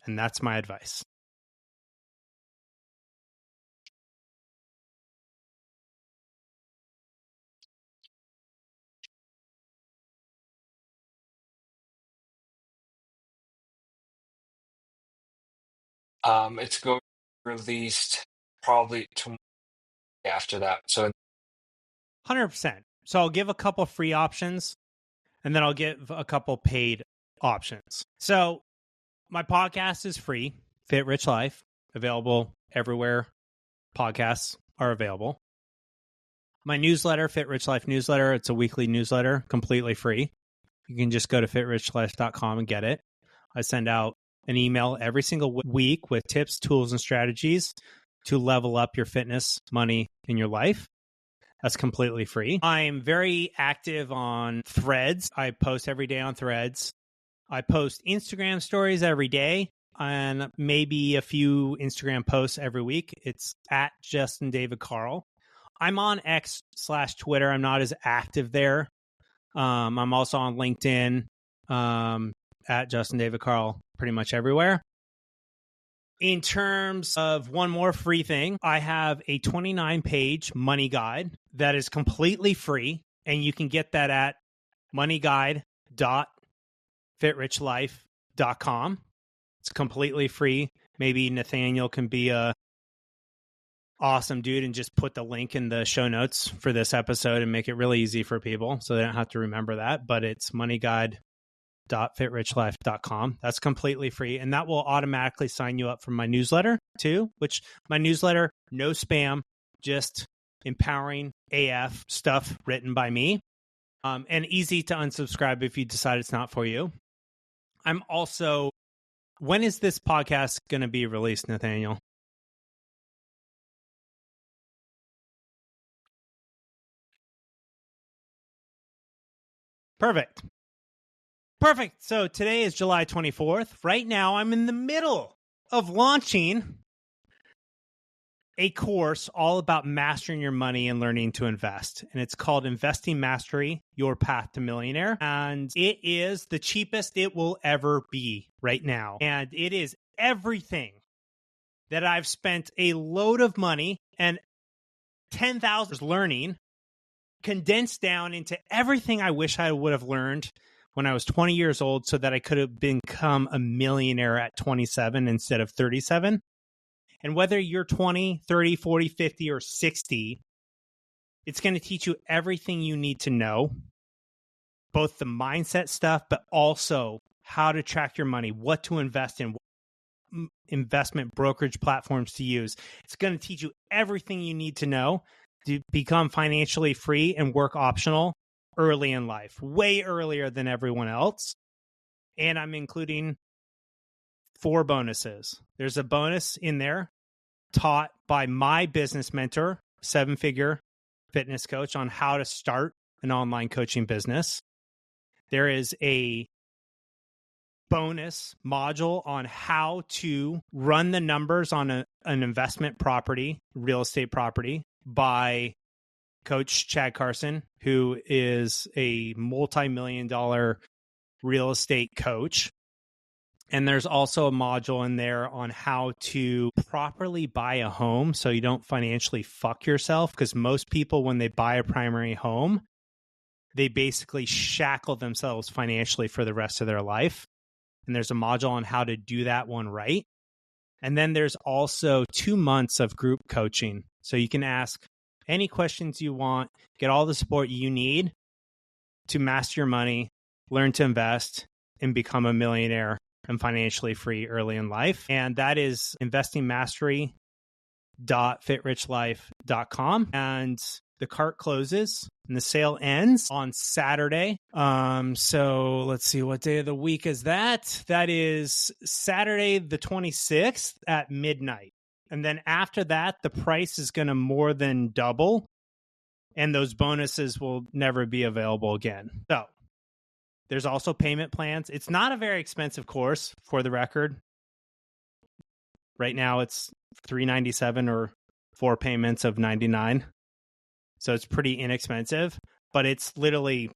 And that's my advice. It's going to be released probably tomorrow after that. So 100%. So I'll give a couple free options, and then I'll give a couple paid options. So my podcast is free, Fit Rich Life, available everywhere podcasts are available. My newsletter, Fit Rich Life newsletter, it's a weekly newsletter, completely free. You can just go to fitrichlife.com and get it. I send out an email every single week with tips, tools, and strategies to level up your fitness, money, and your life. That's completely free. I'm very active on Threads. I post every day on Threads. I post Instagram stories every day and maybe a few Instagram posts every week. It's at Justin David Carl. I'm on X/Twitter. I'm not as active there. I'm also on LinkedIn at Justin David Carl, pretty much everywhere. In terms of one more free thing, I have a 29-page money guide that is completely free, and you can get that at moneyguide.fitrichlife.com. It's completely free. Maybe Nathaneal can be a awesome dude and just put the link in the show notes for this episode and make it really easy for people so they don't have to remember that. But it's moneyguide.fitrichlife.com. That's completely free. And that will automatically sign you up for my newsletter too, which my newsletter, no spam, just empowering AF stuff written by me. And easy to unsubscribe if you decide it's not for you. I'm also, when is this podcast going to be released, Nathaneal? Perfect. So today is July 24th. Right now, I'm in the middle of launching a course all about mastering your money and learning to invest. And it's called Investing Mastery, Your Path to Millionaire. And it is the cheapest it will ever be right now. And it is everything that I've spent a load of money and 10,000 learning, condensed down into everything I wish I would have learned when I was 20 years old so that I could have become a millionaire at 27 instead of 37. And whether you're 20, 30, 40, 50, or 60, it's going to teach you everything you need to know, both the mindset stuff, but also how to track your money, what to invest in, investment brokerage platforms to use. It's going to teach you everything you need to know to become financially free and work optional early in life, way earlier than everyone else. And I'm including 4 bonuses. There's a bonus in there taught by my business mentor, 7-figure fitness coach, on how to start an online coaching business. There is a bonus module on how to run the numbers on an investment property, real estate property, by Coach Chad Carson, who is a multi-million-dollar real estate coach. And there's also a module in there on how to properly buy a home so you don't financially fuck yourself, because most people, when they buy a primary home, they basically shackle themselves financially for the rest of their life. And there's a module on how to do that one right. And then there's also 2 months of group coaching. So you can ask any questions you want, get all the support you need to master your money, learn to invest, and become a millionaire and financially free early in life. And that is investingmastery.fitrichlife.com. And the cart closes and the sale ends on Saturday. So let's see, what day of the week is that? That is Saturday the 26th at midnight. And then after that, the price is going to more than double, and those bonuses will never be available again. So there's also payment plans. It's not a very expensive course, for the record. Right now it's $397 or 4 payments of $99. So it's pretty inexpensive, but it's literally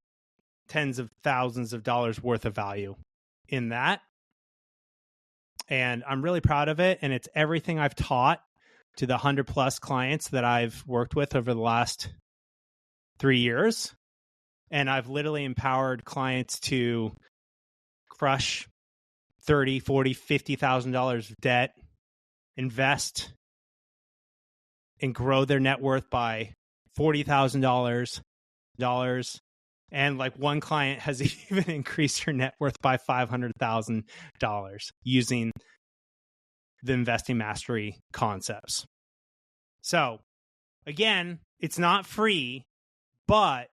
tens of thousands of dollars worth of value in that. And I'm really proud of it. And it's everything I've taught to the 100+ clients that I've worked with over the last 3 years. And I've literally empowered clients to crush $30,000, $40,000, $50,000 of debt, invest, and grow their net worth by $40,000. And like one client has even increased her net worth by $500,000 using the investing mastery concepts. So again, it's not free, but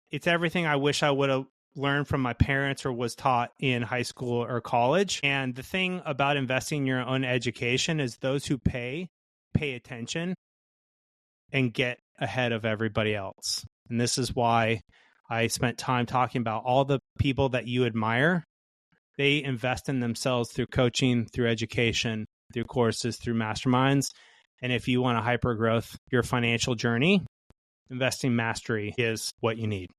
it's everything I wish I would have learned from my parents or was taught in high school or college. And the thing about investing in your own education is those who pay attention and get ahead of everybody else. And this is why I spent time talking about all the people that you admire. They invest in themselves through coaching, through education, through courses, through masterminds. And if you want to hyper growth your financial journey, investing mastery is what you need.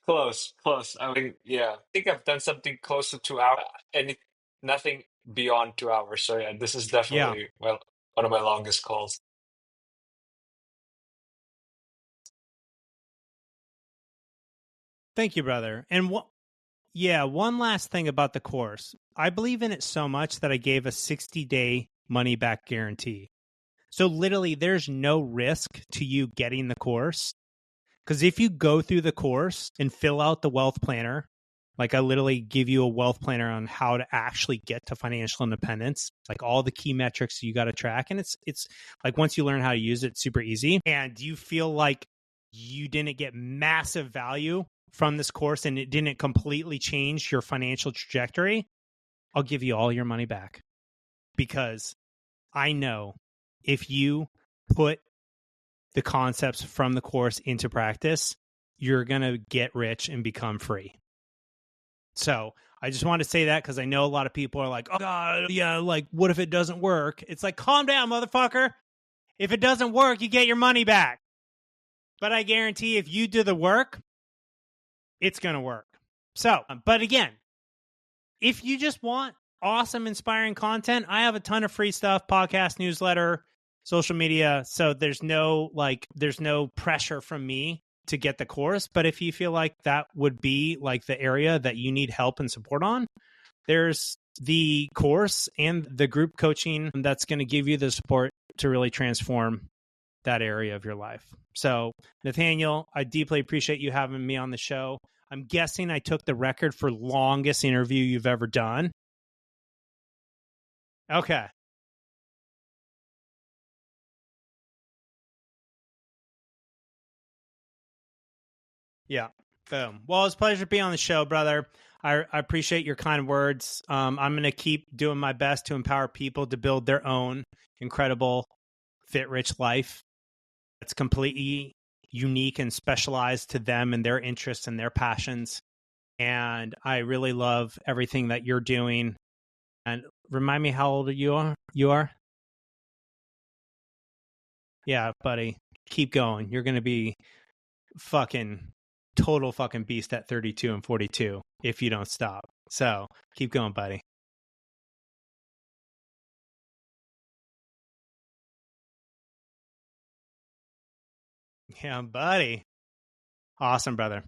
Close. I think I've done something close to 2 hours. Nothing beyond 2 hours. So yeah, this is Yeah. definitely one of my longest calls. Thank you, brother. And one last thing about the course. I believe in it so much that I gave a 60-day money back guarantee. So literally there's no risk to you getting the course. Because if you go through the course and fill out the wealth planner, like I literally give you a wealth planner on how to actually get to financial independence, like all the key metrics you got to track. And it's like once you learn how to use it, it's super easy. And you feel like you didn't get massive value from this course and it didn't completely change your financial trajectory, I'll give you all your money back. Because I know if you put the concepts from the course into practice, you're going to get rich and become free. So I just want to say that because I know a lot of people are like, oh God, yeah, like what if it doesn't work? It's like, calm down, motherfucker. If it doesn't work, you get your money back. But I guarantee if you do the work, it's going to work. So, but again, if you just want awesome, inspiring content, I have a ton of free stuff, podcast, newsletter, social media. So there's no pressure from me to get the course. But if you feel like that would be like the area that you need help and support on, there's the course and the group coaching that's going to give you the support to really transform that area of your life. So Nathaneal, I deeply appreciate you having me on the show. I'm guessing I took the record for longest interview you've ever done. Okay. Yeah. Boom. Well, it's a pleasure to be on the show, brother. I appreciate your kind words. I'm going to keep doing my best to empower people to build their own incredible, fit, rich life. It's completely unique and specialized to them and their interests and their passions. And I really love everything that you're doing. And remind me how old you are? Yeah, buddy. Keep going. You're going to be total fucking beast at 32 and 42 if you don't stop. So keep going, buddy. Yeah, buddy. Awesome, brother.